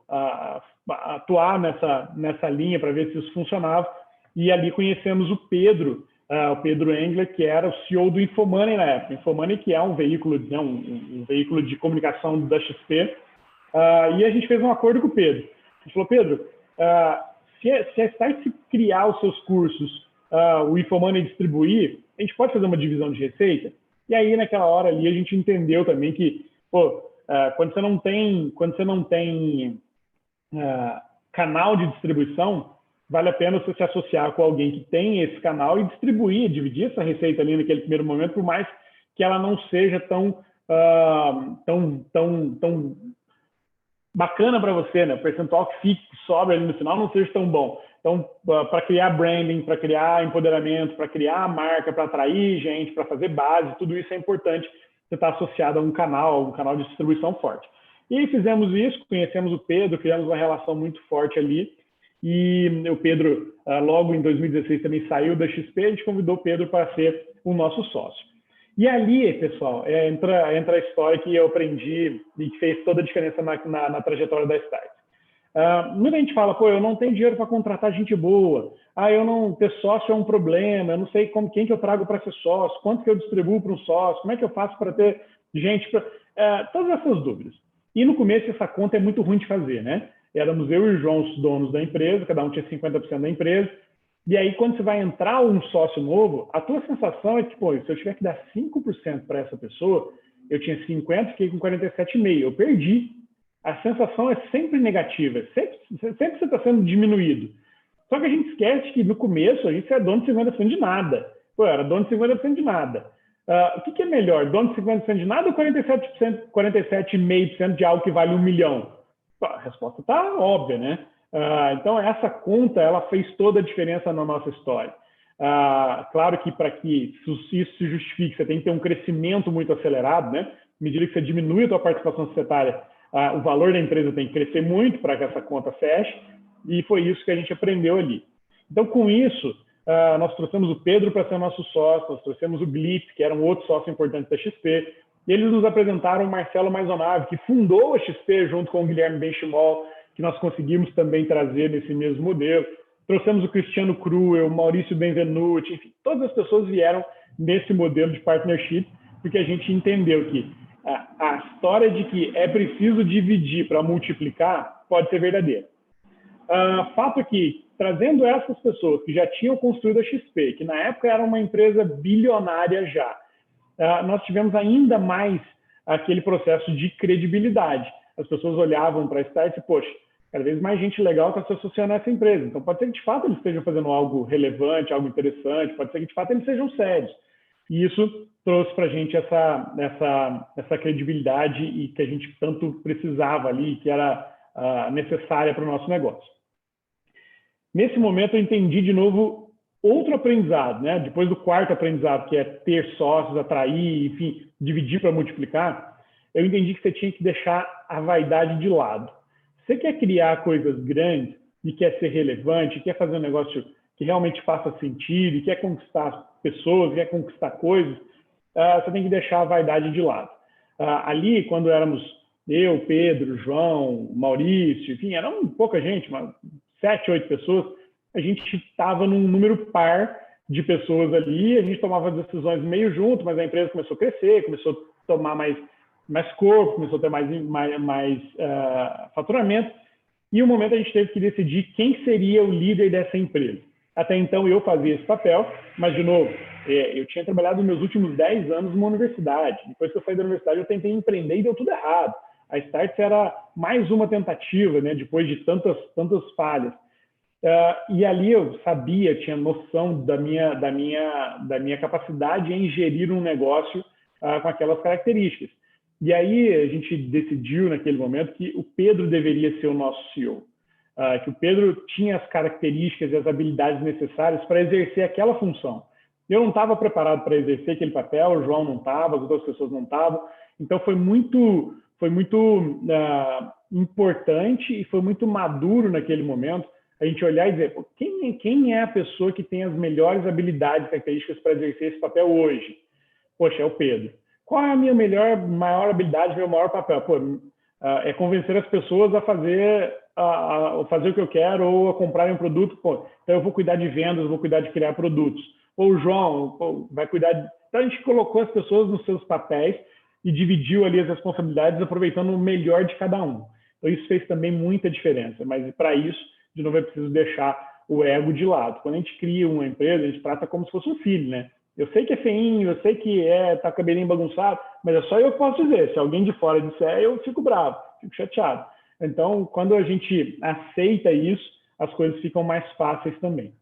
atuar nessa linha para ver se isso funcionava. E ali conhecemos o Pedro Engler, que era o CEO do Infomoney na época. Infomoney, que é um veículo, né, um veículo de comunicação da XP. E a gente fez um acordo com o Pedro. A gente falou, Pedro, se a Startse criar os seus cursos, o Infomoney distribuir, a gente pode fazer uma divisão de receita? E aí, naquela hora ali, a gente entendeu também que, quando você não tem canal de distribuição, vale a pena você se associar com alguém que tem esse canal e dividir essa receita ali naquele primeiro momento, por mais que ela não seja tão bacana para você, né? O percentual que sobra ali no final não seja tão bom. Então, para criar branding, para criar empoderamento, para criar marca, para atrair gente, para fazer base, tudo isso é importante você estar associado a um canal de distribuição forte. E fizemos isso, conhecemos o Pedro, criamos uma relação muito forte ali. E o Pedro, logo em 2016, também saiu da XP, a gente convidou o Pedro para ser o nosso sócio. E ali, pessoal, entra a história que eu aprendi e que fez toda a diferença na trajetória da Startse. Muita gente fala, eu não tenho dinheiro para contratar gente boa, ter sócio é um problema, eu não sei quem que eu trago para ser sócio, quanto que eu distribuo para um sócio, como é que eu faço para ter gente, todas essas dúvidas. E no começo essa conta é muito ruim de fazer, né? éramos eu e o João os donos da empresa, cada um tinha 50% da empresa. E aí, quando você vai entrar um sócio novo, a tua sensação é que, pô, se eu tiver que dar 5% para essa pessoa, eu tinha 50%, fiquei com 47,5%, eu perdi. A sensação é sempre negativa, sempre você está sendo diminuído. Só que a gente esquece que no começo a gente é dono de 50% de nada. Pô, eu era dono de 50% de nada. O que é melhor, dono de 50% de nada ou 47,5% de algo que vale 1 milhão? A resposta está óbvia, né? Então, essa conta ela fez toda a diferença na nossa história. Claro que para que isso se justifique, você tem que ter um crescimento muito acelerado, né? À medida que você diminui a sua participação societária, o valor da empresa tem que crescer muito para que essa conta feche, e foi isso que a gente aprendeu ali. Então, com isso, nós trouxemos o Pedro para ser nosso sócio, nós trouxemos o Glitz, que era um outro sócio importante da XP, e eles nos apresentaram o Marcelo Maisonave, que fundou a XP junto com o Guilherme Benchimol, que nós conseguimos também trazer nesse mesmo modelo. Trouxemos o Cristiano Cruel, o Maurício Benvenuti, enfim, todas as pessoas vieram nesse modelo de partnership, porque a gente entendeu que a história de que é preciso dividir para multiplicar pode ser verdadeira. Fato é que, trazendo essas pessoas que já tinham construído a XP, que na época era uma empresa bilionária já, nós tivemos ainda mais aquele processo de credibilidade. As pessoas olhavam para a Start e, poxa, cada vez mais gente legal está se associando a essa empresa. Então, pode ser que, de fato, eles estejam fazendo algo relevante, algo interessante, pode ser que, de fato, eles sejam sérios. E isso trouxe para a gente essa credibilidade e que a gente tanto precisava ali, que era necessária para o nosso negócio. Nesse momento, eu entendi de novo outro aprendizado, né? Depois do quarto aprendizado, que é ter sócios, atrair, enfim, dividir para multiplicar, eu entendi que você tinha que deixar a vaidade de lado. Você quer criar coisas grandes e quer ser relevante, quer fazer um negócio que realmente faça sentido, e quer conquistar pessoas, quer conquistar coisas, você tem que deixar a vaidade de lado. Ali, quando éramos eu, Pedro, João, Maurício, enfim, eram pouca gente, mas 7, 8 pessoas, a gente estava num número par de pessoas ali, a gente tomava decisões meio junto, mas a empresa começou a crescer, começou a tomar mais corpo, começou a ter mais faturamento, e um momento a gente teve que decidir quem seria o líder dessa empresa. Até então eu fazia esse papel, mas, de novo, eu tinha trabalhado nos meus últimos 10 anos numa universidade. Depois que eu saí da universidade, eu tentei empreender e deu tudo errado. A Startse era mais uma tentativa, né, depois de tantas falhas. E ali eu sabia, tinha noção da minha capacidade em gerir um negócio com aquelas características. E aí a gente decidiu naquele momento que o Pedro deveria ser o nosso CEO, que o Pedro tinha as características e as habilidades necessárias para exercer aquela função. Eu não estava preparado para exercer aquele papel, o João não estava, as outras pessoas não estavam. Então foi muito importante e foi muito maduro naquele momento a gente olhar e dizer, quem é a pessoa que tem as melhores habilidades e características para exercer esse papel hoje? Poxa, é o Pedro. Qual é a minha maior habilidade, meu maior papel? É convencer as pessoas a fazer o que eu quero ou a comprarem um produto. Então eu vou cuidar de vendas, vou cuidar de criar produtos. Ou o João vai cuidar de... Então a gente colocou as pessoas nos seus papéis e dividiu ali as responsabilidades, aproveitando o melhor de cada um. Então isso fez também muita diferença, mas para isso, de novo, é preciso deixar o ego de lado. Quando a gente cria uma empresa, a gente trata como se fosse um filho, né? Eu sei que é feinho, eu sei que tá com o cabelinho bagunçado, mas é só eu que posso dizer. Se alguém de fora disser, eu fico bravo, fico chateado. Então, quando a gente aceita isso, as coisas ficam mais fáceis também.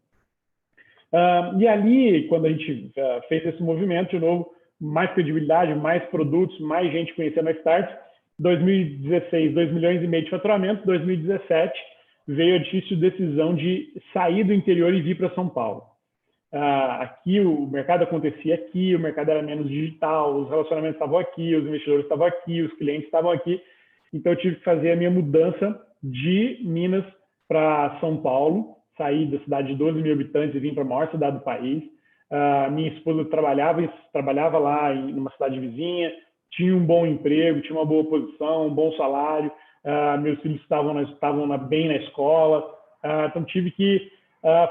E ali, quando a gente fez esse movimento, de novo, mais credibilidade, mais produtos, mais gente conhecendo a Startse, 2016, 2,5 milhões de faturamento, 2017, veio a difícil decisão de sair do interior e vir para São Paulo. Aqui o mercado acontecia aqui, o mercado era menos digital, os relacionamentos estavam aqui, os investidores estavam aqui, os clientes estavam aqui. Então eu tive que fazer a minha mudança de Minas para São Paulo, sair da cidade de 12 mil habitantes e vim para a maior cidade do país. Minha esposa trabalhava lá numa cidade vizinha, tinha um bom emprego, tinha uma boa posição, um bom salário, meus filhos estavam bem na escola, então tive que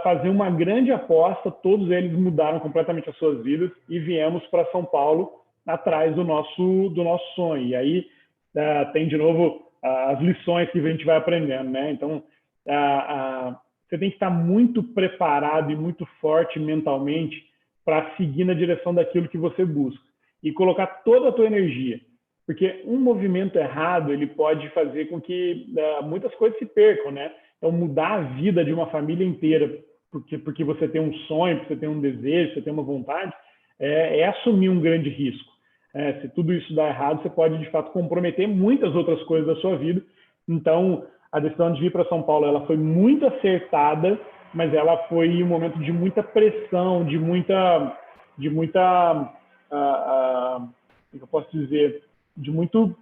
fazer uma grande aposta. Todos eles mudaram completamente as suas vidas e viemos para São Paulo atrás do nosso sonho. E aí tem de novo as lições que a gente vai aprendendo, né? Então, você tem que estar muito preparado e muito forte mentalmente para seguir na direção daquilo que você busca e colocar toda a tua energia, porque um movimento errado ele pode fazer com que muitas coisas se percam, né? Então, mudar a vida de uma família inteira porque você tem um sonho, porque você tem um desejo, você tem uma vontade, é assumir um grande risco. Se tudo isso dá errado, você pode, de fato, comprometer muitas outras coisas da sua vida. Então, a decisão de vir para São Paulo ela foi muito acertada, mas ela foi um momento de muita pressão, de muita eu posso dizer, de muito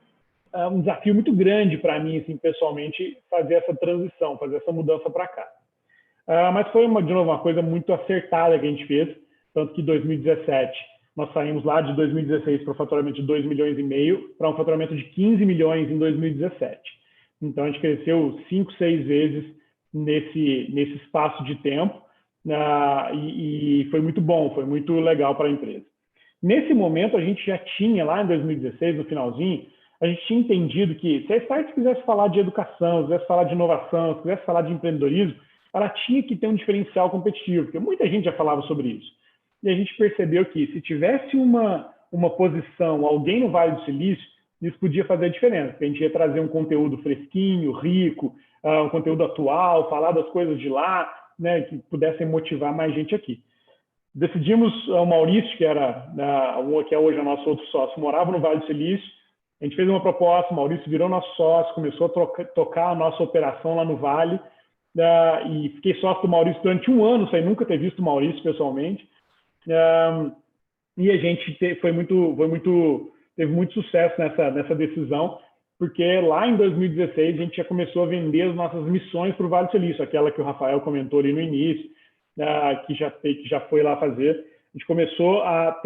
um desafio muito grande para mim, assim, pessoalmente, fazer essa transição, fazer essa mudança para cá. Mas foi, de novo, uma coisa muito acertada que a gente fez, tanto que em 2017 nós saímos lá de 2016 para o faturamento de 2,5 milhões para um faturamento de 15 milhões em 2017. Então, a gente cresceu 5, 6 vezes nesse espaço de tempo e foi muito bom, foi muito legal para a empresa. Nesse momento, a gente já tinha, lá em 2016, no finalzinho, a gente tinha entendido que se a Startse quisesse falar de educação, quisesse falar de inovação, quisesse falar de empreendedorismo, ela tinha que ter um diferencial competitivo, porque muita gente já falava sobre isso. E a gente percebeu que se tivesse uma posição, alguém no Vale do Silício, isso podia fazer a diferença, porque a gente ia trazer um conteúdo fresquinho, rico, um conteúdo atual, falar das coisas de lá, né, que pudessem motivar mais gente aqui. Decidimos, o Maurício, que é hoje o nosso outro sócio, morava no Vale do Silício, a gente fez uma proposta, o Maurício virou nosso sócio, começou a tocar a nossa operação lá no Vale, e fiquei sócio do Maurício durante 1 ano, sem nunca ter visto o Maurício pessoalmente, e a gente teve muito sucesso nessa decisão, porque lá em 2016 a gente já começou a vender as nossas missões para o Vale do Silício, aquela que o Rafael comentou ali no início, que já foi lá fazer. A gente começou a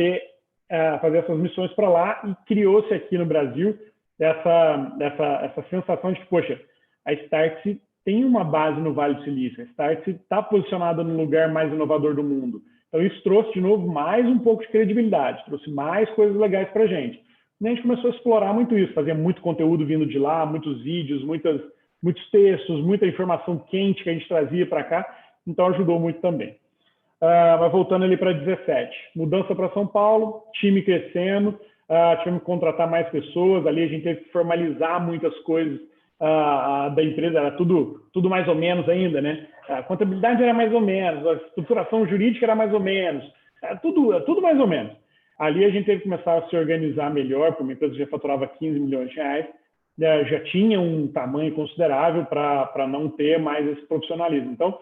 fazer essas missões para lá e criou-se aqui no Brasil essa sensação de que, poxa, a Startse tem uma base no Vale do Silício, a Startse está posicionada no lugar mais inovador do mundo. Então, isso trouxe, de novo, mais um pouco de credibilidade, trouxe mais coisas legais para a gente. E a gente começou a explorar muito isso, fazia muito conteúdo vindo de lá, muitos vídeos, muitos textos, muita informação quente que a gente trazia para cá, então ajudou muito também. Mas voltando ali para 17, mudança para São Paulo, time crescendo, tivemos que contratar mais pessoas, ali a gente teve que formalizar muitas coisas da empresa, era tudo mais ou menos ainda, né? A contabilidade era mais ou menos, a estruturação jurídica era mais ou menos, tudo mais ou menos. Ali a gente teve que começar a se organizar melhor, porque uma empresa já faturava 15 milhões de reais, já tinha um tamanho considerável para não ter mais esse profissionalismo. Então,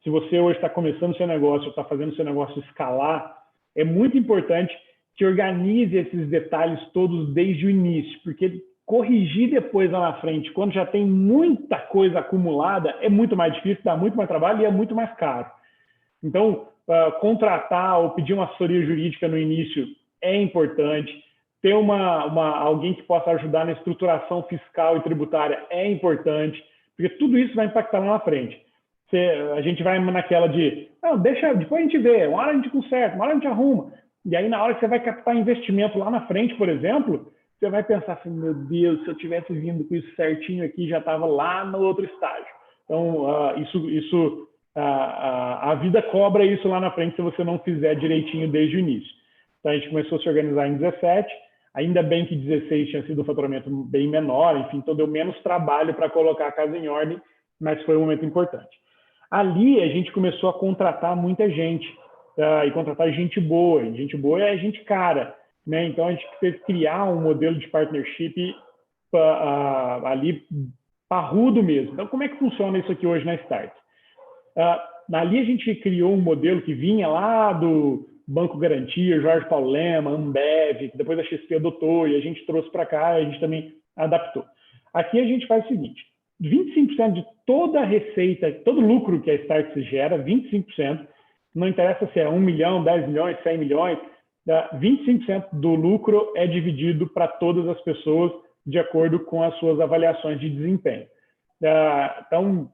se você hoje está começando o seu negócio, está fazendo o seu negócio escalar, é muito importante que organize esses detalhes todos desde o início, porque corrigir depois lá na frente, quando já tem muita coisa acumulada, é muito mais difícil, dá muito mais trabalho e é muito mais caro. Então, contratar ou pedir uma assessoria jurídica no início é importante, ter alguém que possa ajudar na estruturação fiscal e tributária é importante, porque tudo isso vai impactar lá na frente. A gente vai naquela de, deixa, depois a gente vê, uma hora a gente conserta, uma hora a gente arruma. E aí, na hora que você vai captar investimento lá na frente, por exemplo, você vai pensar assim, meu Deus, se eu tivesse vindo com isso certinho aqui, já estava lá no outro estágio. Então, a vida cobra isso lá na frente se você não fizer direitinho desde o início. Então, a gente começou a se organizar em 17, ainda bem que 16 tinha sido um faturamento bem menor, enfim, então deu menos trabalho para colocar a casa em ordem, mas foi um momento importante. Ali, a gente começou a contratar muita gente, e contratar gente boa, e gente boa é gente cara, né? Então, a gente teve que criar um modelo de partnership ali parrudo mesmo. Então, como é que funciona isso aqui hoje na Startse? Ali a gente criou um modelo que vinha lá do Banco Garantia, Jorge Paulo Lema, Ambev, que depois a XP adotou e a gente trouxe para cá e a gente também adaptou. Aqui a gente faz o seguinte, 25% de toda a receita, todo o lucro que a Startse gera, 25%, não interessa se é 1 milhão, 10 milhões, 100 milhões, 25% do lucro é dividido para todas as pessoas de acordo com as suas avaliações de desempenho. Então,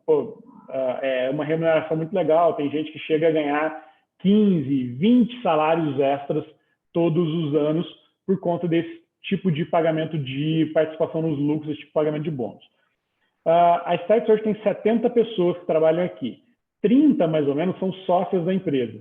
é uma remuneração muito legal, tem gente que chega a ganhar 15, 20 salários extras todos os anos por conta desse tipo de pagamento de participação nos lucros, esse tipo de pagamento de bônus. A Startse hoje tem 70 pessoas que trabalham aqui. 30, mais ou menos, são sócias da empresa.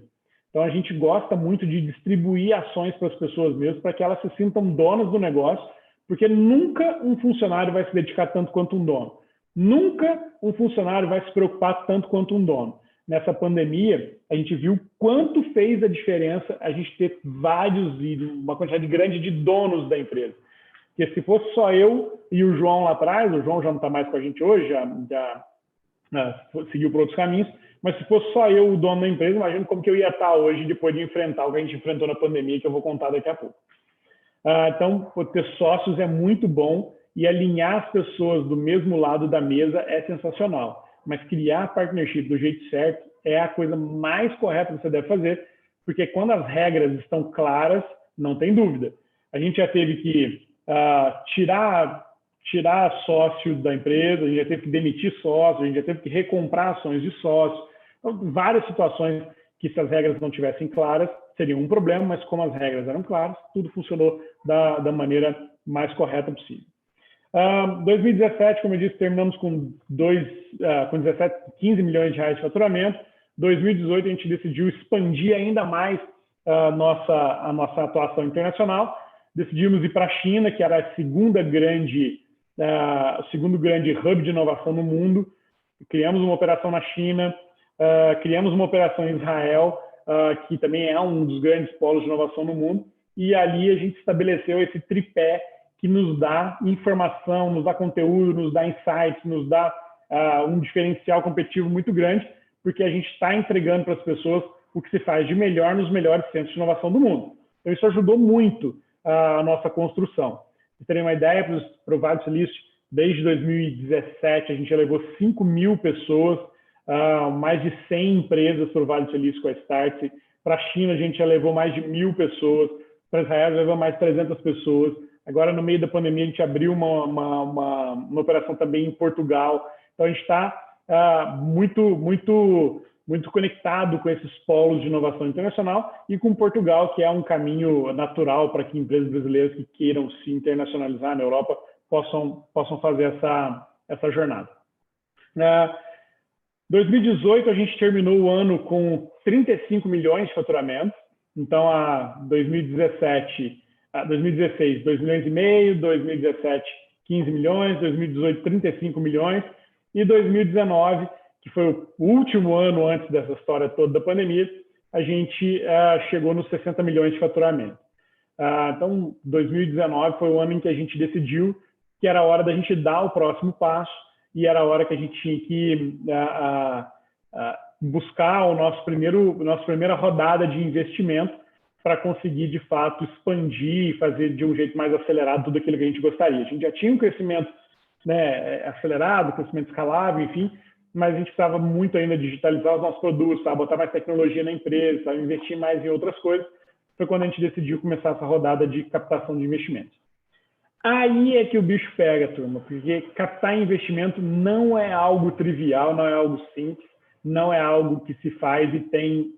Então, a gente gosta muito de distribuir ações para as pessoas mesmo, para que elas se sintam donas do negócio, porque nunca um funcionário vai se dedicar tanto quanto um dono. Nunca um funcionário vai se preocupar tanto quanto um dono. Nessa pandemia, a gente viu quanto fez a diferença a gente ter vários e uma quantidade grande de donos da empresa. Porque se fosse só eu e o João lá atrás, o João já não está mais com a gente hoje, já seguiu por outros caminhos, mas se fosse só eu, o dono da empresa, imagina como que eu ia estar hoje depois de enfrentar o que a gente enfrentou na pandemia, que eu vou contar daqui a pouco. Então, ter sócios é muito bom e alinhar as pessoas do mesmo lado da mesa é sensacional. Mas criar partnership do jeito certo é a coisa mais correta que você deve fazer, porque quando as regras estão claras, não tem dúvida. A gente já teve que tirar sócio da empresa, a gente já teve que demitir sócio, a gente já teve que recomprar ações de sócio. Então, várias situações que, se as regras não tivessem claras, seria um problema, mas como as regras eram claras, tudo funcionou da maneira mais correta possível. 2017, como eu disse, terminamos com 15 milhões de reais de faturamento. 2018, a gente decidiu expandir ainda mais a nossa atuação internacional. Decidimos ir para a China, que era o segundo grande hub de inovação no mundo. Criamos uma operação na China, criamos uma operação em Israel, que também é um dos grandes polos de inovação no mundo. E ali a gente estabeleceu esse tripé que nos dá informação, nos dá conteúdo, nos dá insights, nos dá um diferencial competitivo muito grande, porque a gente está entregando para as pessoas o que se faz de melhor nos melhores centros de inovação do mundo. Então, isso ajudou muito a nossa construção. Para vocês terem uma ideia, para o Vale do Silício, desde 2017, a gente já levou 5 mil pessoas, mais de 100 empresas para o Vale do Silício com a Startse. Para a China, a gente já levou mais de 1.000 pessoas. Para Israel, levou mais de 300 pessoas. Agora, no meio da pandemia, a gente abriu uma operação também em Portugal. Então, a gente está muito conectado com esses polos de inovação internacional e com Portugal, que é um caminho natural para que empresas brasileiras que queiram se internacionalizar na Europa possam fazer essa jornada. 2018, a gente terminou o ano com 35 milhões de faturamento. Então, 2016, 2 milhões e meio, 2017, 15 milhões, 2018, 35 milhões, e 2019, que foi o último ano antes dessa história toda da pandemia, a gente chegou nos 60 milhões de faturamento. Então, 2019 foi o ano em que a gente decidiu que era a hora da gente dar o próximo passo e era a hora que a gente tinha que buscar a nossa primeira rodada de investimento para conseguir, de fato, expandir e fazer de um jeito mais acelerado tudo aquilo que a gente gostaria. A gente já tinha um crescimento acelerado, crescimento escalável, enfim, mas a gente precisava muito ainda digitalizar os nossos produtos, botar mais tecnologia na empresa, investir mais em outras coisas. Foi quando a gente decidiu começar essa rodada de captação de investimentos. Aí é que o bicho pega, turma, porque captar investimento não é algo trivial, não é algo simples, não é algo que se faz e tem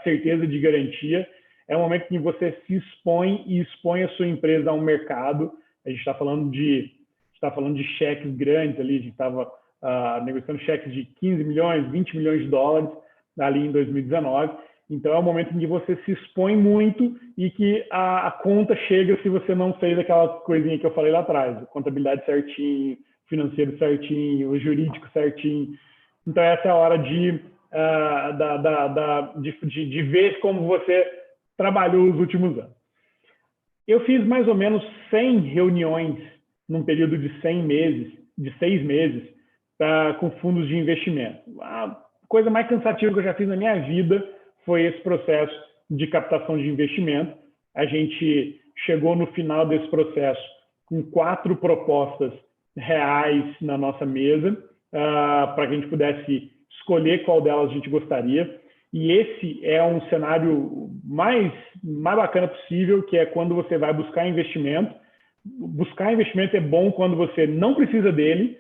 certeza de garantia. É um momento em que você se expõe e expõe a sua empresa a um mercado. A gente está falando de cheques grandes ali, a gente estava negociando cheques de 15 milhões, 20 milhões de dólares ali em 2019. Então, é um momento em que você se expõe muito e que a conta chega se você não fez aquela coisinha que eu falei lá atrás, a contabilidade certinho, financeiro certinho, o jurídico certinho. Então, essa é a hora de ver como você trabalhou os últimos anos. Eu fiz mais ou menos 100 reuniões num período de 6 meses, com fundos de investimento. A coisa mais cansativa que eu já fiz na minha vida foi esse processo de captação de investimento. A gente chegou no final desse processo com 4 propostas reais na nossa mesa, para que a gente pudesse escolher qual delas a gente gostaria. E esse é um cenário mais bacana possível, que é quando você vai buscar investimento. Buscar investimento é bom quando você não precisa dele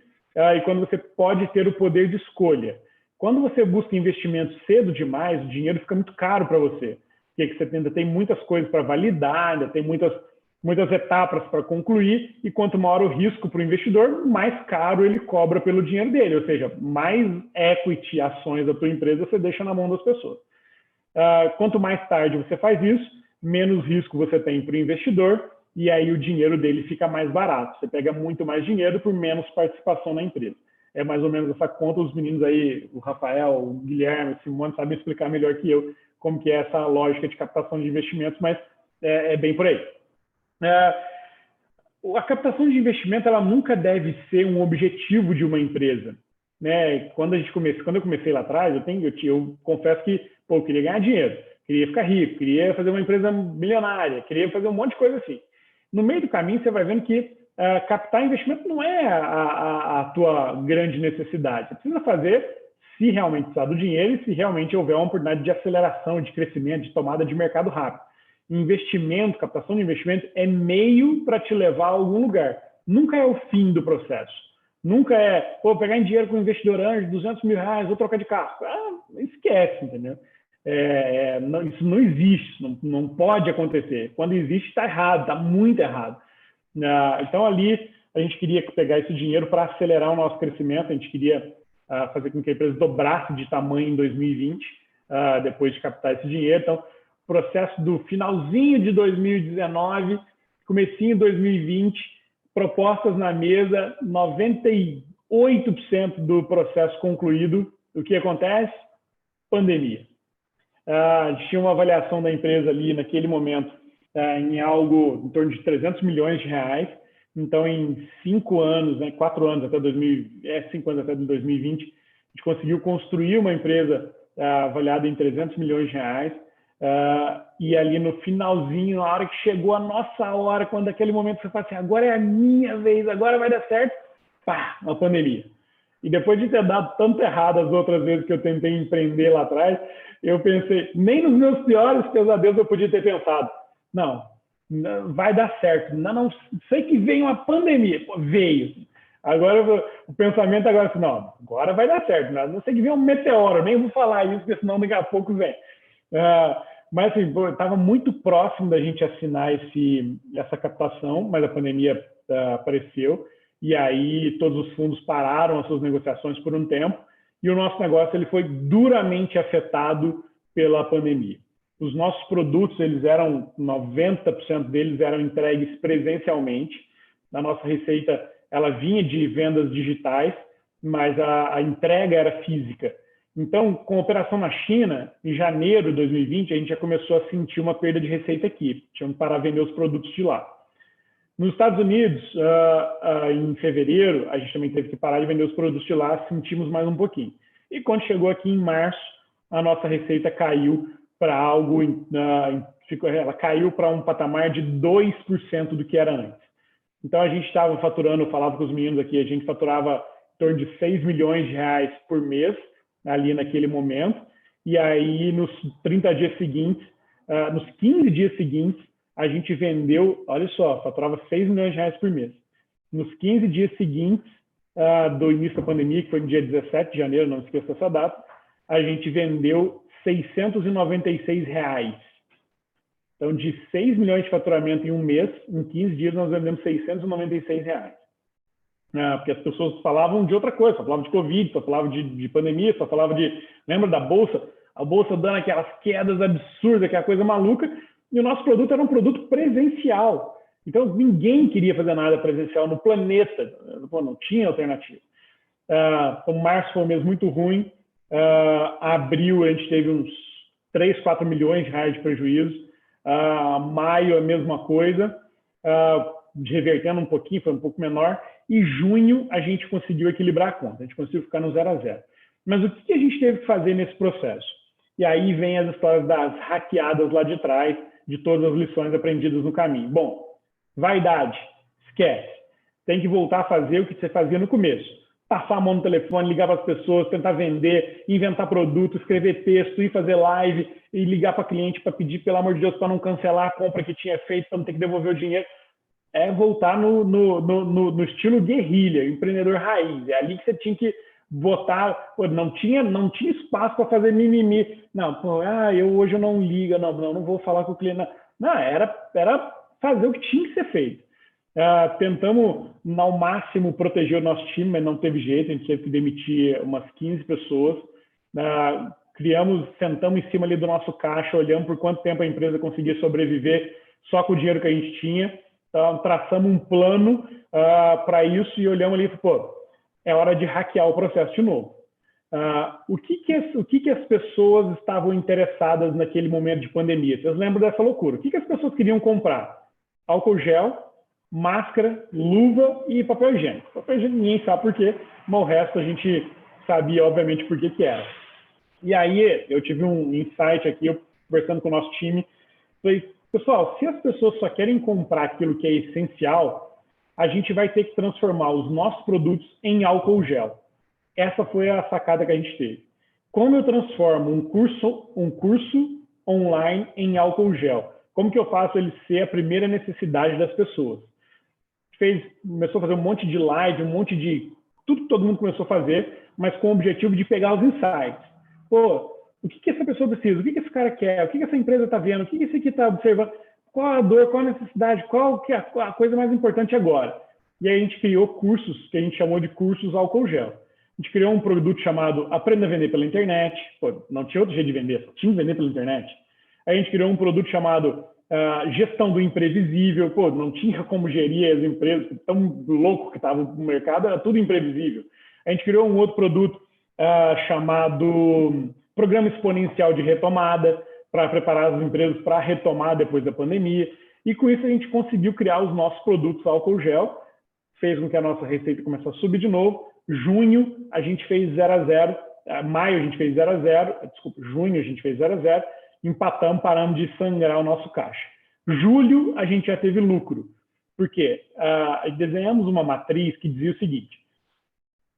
e quando você pode ter o poder de escolha. Quando você busca investimento cedo demais, o dinheiro fica muito caro para você. Porque você ainda tem muitas coisas para validar, ainda tem muitas muitas etapas para concluir, e quanto maior o risco para o investidor, mais caro ele cobra pelo dinheiro dele, ou seja, mais equity, ações da tua empresa você deixa na mão das pessoas. Quanto mais tarde você faz isso, menos risco você tem para o investidor, e aí o dinheiro dele fica mais barato. Você pega muito mais dinheiro por menos participação na empresa. É mais ou menos essa conta. Os meninos aí, o Rafael, o Guilherme, o Simone, sabem explicar melhor que eu como que é essa lógica de captação de investimentos, mas é bem por aí. A captação de investimento ela nunca deve ser um objetivo de uma empresa, né? Quando eu comecei lá atrás, eu confesso que eu queria ganhar dinheiro, queria ficar rico, queria fazer uma empresa milionária, queria fazer um monte de coisa assim. No meio do caminho, você vai vendo que captar investimento não é a tua grande necessidade. Você precisa fazer se realmente precisar do dinheiro e se realmente houver uma oportunidade de aceleração, de crescimento, de tomada de mercado rápido. Investimento, captação de investimento é meio para te levar a algum lugar. Nunca é o fim do processo. Nunca é, pegar em dinheiro com um investidor anjo, 200 mil reais, vou trocar de carro. Esquece, entendeu? Isso não existe, não pode acontecer. Quando existe, está errado, está muito errado. Então, ali, a gente queria pegar esse dinheiro para acelerar o nosso crescimento, a gente queria fazer com que a empresa dobrasse de tamanho em 2020, depois de captar esse dinheiro. Então, processo do finalzinho de 2019, comecinho de 2020, propostas na mesa, 98% do processo concluído. O que acontece? Pandemia. A gente tinha uma avaliação da empresa ali, naquele momento, em algo em torno de 300 milhões de reais. Então, em 5 anos, 4 anos até 5 anos até 2020, a gente conseguiu construir uma empresa avaliada em 300 milhões de reais. E ali no finalzinho, na hora que chegou a nossa hora, quando aquele momento você fala assim, agora é a minha vez, agora vai dar certo, pá, uma pandemia. E depois de ter dado tanto errado as outras vezes que eu tentei empreender lá atrás, eu pensei, nem nos meus piores pesadelos eu podia ter pensado, não vai dar certo, não sei que veio uma pandemia, veio. Agora o pensamento agora é assim, não, agora vai dar certo, não sei que veio um meteoro, nem vou falar isso, porque senão daqui a pouco vem. Mas assim, estava muito próximo da gente assinar essa captação, mas a pandemia apareceu, e aí todos os fundos pararam as suas negociações por um tempo, e o nosso negócio ele foi duramente afetado pela pandemia. Os nossos produtos, 90% deles eram entregues presencialmente. A nossa receita, ela vinha de vendas digitais, mas a entrega era física. Então, com a operação na China, em janeiro de 2020, a gente já começou a sentir uma perda de receita aqui. Tínhamos que parar de vender os produtos de lá. Nos Estados Unidos, em fevereiro, a gente também teve que parar de vender os produtos de lá, sentimos mais um pouquinho. E quando chegou aqui em março, a nossa receita caiu para algo, ela caiu para um patamar de 2% do que era antes. Então, a gente estava faturando, eu falava com os meninos aqui, a gente faturava em torno de 6 milhões de reais por mês, ali naquele momento, e aí nos 30 dias seguintes, nos 15 dias seguintes, a gente vendeu, olha só, faturava 6 milhões de reais por mês. Nos 15 dias seguintes do início da pandemia, que foi no dia 17 de janeiro, não esqueça essa data, a gente vendeu 696 reais. Então, de 6 milhões de faturamento em um mês, em 15 dias nós vendemos 696 reais. Porque as pessoas falavam de outra coisa, só falavam de Covid, só falavam de pandemia, só falavam de... Lembra da Bolsa? A Bolsa dando aquelas quedas absurdas, aquela coisa maluca, e o nosso produto era um produto presencial. Então, ninguém queria fazer nada presencial no planeta. Não tinha alternativa. O março foi um mês muito ruim. Abril, a gente teve uns 3, 4 milhões de reais de prejuízo. Maio, a mesma coisa. Revertendo um pouquinho, foi um pouco menor. E junho, a gente conseguiu equilibrar a conta. A gente conseguiu ficar no 0 a 0. Mas o que a gente teve que fazer nesse processo? E aí vem as histórias das hackeadas lá de trás, de todas as lições aprendidas no caminho. Bom, vaidade, esquece. Tem que voltar a fazer o que você fazia no começo. Passar a mão no telefone, ligar para as pessoas, tentar vender, inventar produto, escrever texto, ir fazer live e ligar para cliente para pedir, pelo amor de Deus, para não cancelar a compra que tinha feito, para não ter que devolver o dinheiro. É voltar no estilo guerrilha, empreendedor raiz. É ali que você tinha que botar, não tinha espaço para fazer mimimi. Não, hoje eu não ligo, não vou falar com o cliente. Não, era fazer o que tinha que ser feito. Tentamos, ao máximo, proteger o nosso time, mas não teve jeito, a gente teve que demitir umas 15 pessoas. Sentamos em cima ali do nosso caixa, olhamos por quanto tempo a empresa conseguia sobreviver só com o dinheiro que a gente tinha. Então, traçamos um plano para isso e olhamos ali e falamos, pô, é hora de hackear o processo de novo. O que as pessoas estavam interessadas naquele momento de pandemia? Vocês lembram dessa loucura? O que as pessoas queriam comprar? Álcool gel, máscara, luva e papel higiênico. Papel higiênico ninguém sabe por quê, mas o resto a gente sabia, obviamente, por que era. E aí eu tive um insight aqui, eu conversando com o nosso time, falei, pessoal, se as pessoas só querem comprar aquilo que é essencial, a gente vai ter que transformar os nossos produtos em álcool gel. Essa foi a sacada que a gente teve. Como eu transformo um curso online em álcool gel? Como que eu faço ele ser a primeira necessidade das pessoas? Começou a fazer um monte de live, tudo que todo mundo começou a fazer, mas com o objetivo de pegar os insights. Pô, o que essa pessoa precisa? O que esse cara quer? O que essa empresa está vendo? O que esse aqui está observando? Qual a dor? Qual a necessidade? Qual que é a coisa mais importante agora? E aí a gente criou cursos, que a gente chamou de cursos álcool gel. A gente criou um produto chamado Aprenda a Vender pela Internet. Pô, não tinha outro jeito de vender, só tinha que vender pela internet. Aí a gente criou um produto chamado Gestão do Imprevisível. Pô, não tinha como gerir as empresas, tão louco que estava o mercado, era tudo imprevisível. A gente criou um outro produto chamado Programa Exponencial de Retomada, para preparar as empresas para retomar depois da pandemia. E com isso a gente conseguiu criar os nossos produtos álcool gel, fez com que a nossa receita começasse a subir de novo. Junho a gente fez 0 a 0, maio a gente fez 0 a 0, desculpa, junho a gente fez 0 a 0, empatamos, paramos de sangrar o nosso caixa. Julho a gente já teve lucro, porque desenhamos uma matriz que dizia o seguinte: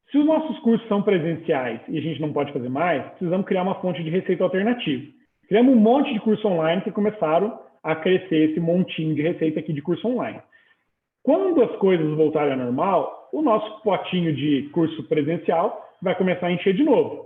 se os nossos cursos são presenciais e a gente não pode fazer mais, precisamos criar uma fonte de receita alternativa. Criamos um monte de curso online que começaram a crescer esse montinho de receita aqui de curso online. Quando as coisas voltarem ao normal, o nosso potinho de curso presencial vai começar a encher de novo.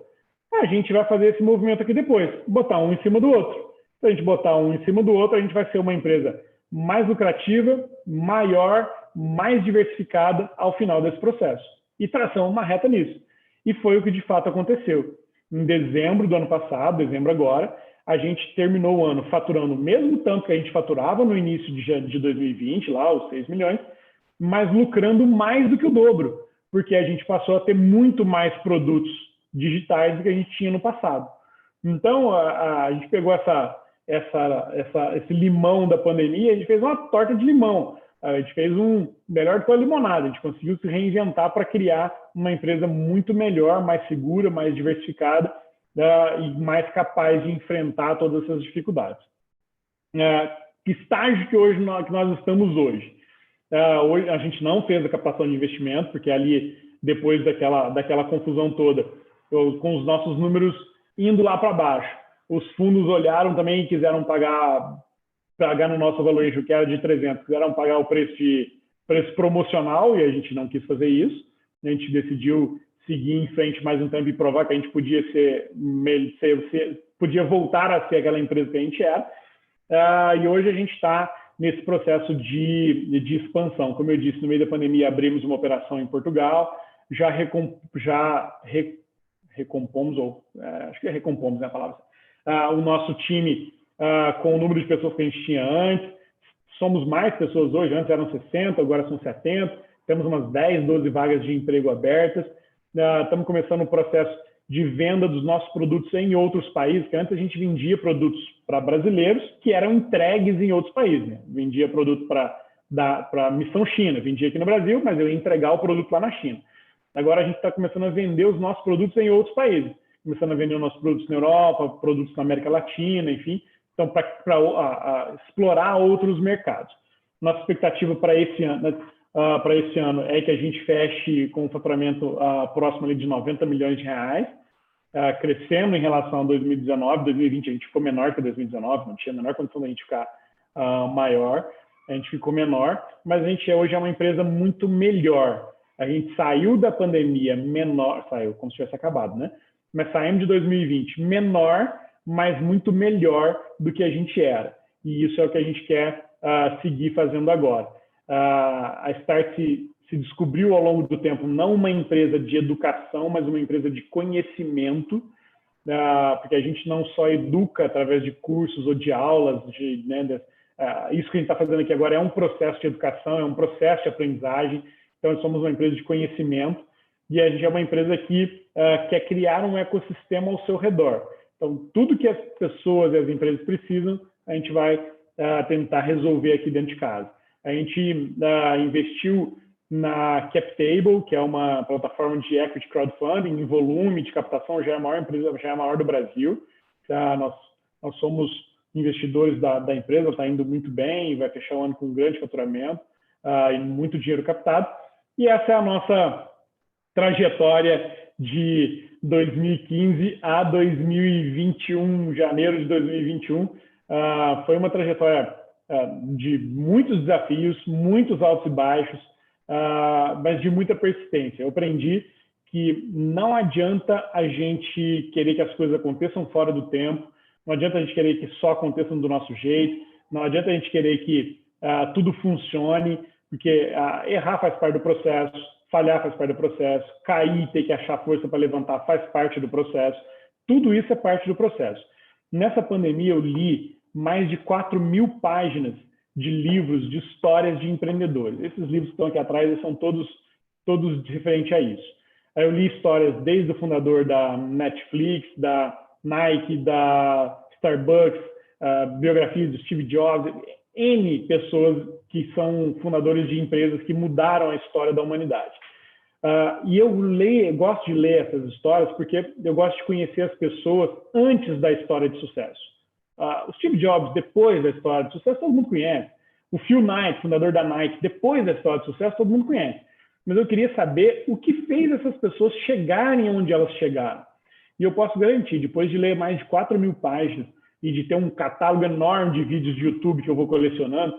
A gente vai fazer esse movimento aqui depois, botar um em cima do outro. Se a gente botar um em cima do outro, a gente vai ser uma empresa mais lucrativa, maior, mais diversificada ao final desse processo. E traçamos uma reta nisso. E foi o que de fato aconteceu. Em dezembro do ano passado, dezembro agora, a gente terminou o ano faturando o mesmo tanto que a gente faturava no início de 2020, lá os 6 milhões, mas lucrando mais do que o dobro, porque a gente passou a ter muito mais produtos digitais do que a gente tinha no passado. Então, a gente pegou esse limão da pandemia, a gente fez uma torta de limão. A gente fez melhor do que a limonada, a gente conseguiu se reinventar para criar uma empresa muito melhor, mais segura, mais diversificada, e mais capaz de enfrentar todas essas dificuldades. Que estágio que nós estamos hoje? Hoje a gente não fez a captação de investimento, porque ali, depois daquela confusão toda, com os nossos números indo lá para baixo, os fundos olharam também e quiseram pagar no nosso valuation, que era de 300, quiseram pagar o preço promocional, e a gente não quis fazer isso. A gente decidiu seguir em frente mais um tempo e provar que a gente podia podia voltar a ser aquela empresa que a gente era. E hoje a gente está nesse processo de expansão. Como eu disse, no meio da pandemia abrimos uma operação em Portugal, recompomos, acho que recompomos, né, a palavra, o nosso time com o número de pessoas que a gente tinha antes. Somos mais pessoas hoje, antes eram 60, agora são 70, temos umas 10, 12 vagas de emprego abertas. Estamos começando o processo de venda dos nossos produtos em outros países, que antes a gente vendia produtos para brasileiros que eram entregues em outros países, né? Vendia produto para Missão China, vendia aqui no Brasil, mas eu ia entregar o produto lá na China. Agora a gente está começando a vender os nossos produtos em outros países, começando a vender os nossos produtos na Europa, produtos na América Latina, enfim, então para explorar outros mercados. Nossa expectativa para esse ano é que a gente feche com um faturamento próximo ali de 90 milhões de reais, crescendo em relação a 2019. 2020 a gente ficou menor que 2019, não tinha a menor condição de a gente ficar maior, a gente ficou menor, mas a gente hoje é uma empresa muito melhor. A gente saiu da pandemia saiu como se tivesse acabado, né? Mas saímos de 2020 menor, mas muito melhor do que a gente era. E isso é o que a gente quer seguir fazendo agora. A Start se descobriu ao longo do tempo não uma empresa de educação, mas uma empresa de conhecimento, porque a gente não só educa através de cursos ou de aulas, isso que a gente está fazendo aqui agora é um processo de educação, é um processo de aprendizagem. Então, nós somos uma empresa de conhecimento e a gente é uma empresa que quer criar um ecossistema ao seu redor. Então, tudo que as pessoas e as empresas precisam, a gente vai tentar resolver aqui dentro de casa. A gente investiu na CapTable, que é uma plataforma de equity crowdfunding, em volume de captação, já é a maior empresa, já é a maior do Brasil. Nós somos investidores da empresa, está indo muito bem, vai fechar o ano com um grande faturamento e muito dinheiro captado. E essa é a nossa trajetória de 2015 a 2021, janeiro de 2021. Foi uma trajetória de muitos desafios, muitos altos e baixos, mas de muita persistência. Eu aprendi que não adianta a gente querer que as coisas aconteçam fora do tempo, não adianta a gente querer que só aconteçam do nosso jeito, não adianta a gente querer que tudo funcione, porque errar faz parte do processo, falhar faz parte do processo, cair, ter que achar força para levantar faz parte do processo, tudo isso é parte do processo. Nessa pandemia eu li mais de 4.000 páginas de livros, de histórias de empreendedores. Esses livros que estão aqui atrás eles são todos referentes a isso. Aí eu li histórias desde o fundador da Netflix, da Nike, da Starbucks, biografias do Steve Jobs, N pessoas que são fundadores de empresas que mudaram a história da humanidade. E eu gosto de ler essas histórias porque eu gosto de conhecer as pessoas antes da história de sucesso. O Steve Jobs, depois da história de sucesso, todo mundo conhece. O Phil Knight, fundador da Nike, depois da história de sucesso, todo mundo conhece. Mas eu queria saber o que fez essas pessoas chegarem onde elas chegaram. E eu posso garantir, depois de ler mais de 4.000 páginas e de ter um catálogo enorme de vídeos de YouTube que eu vou colecionando,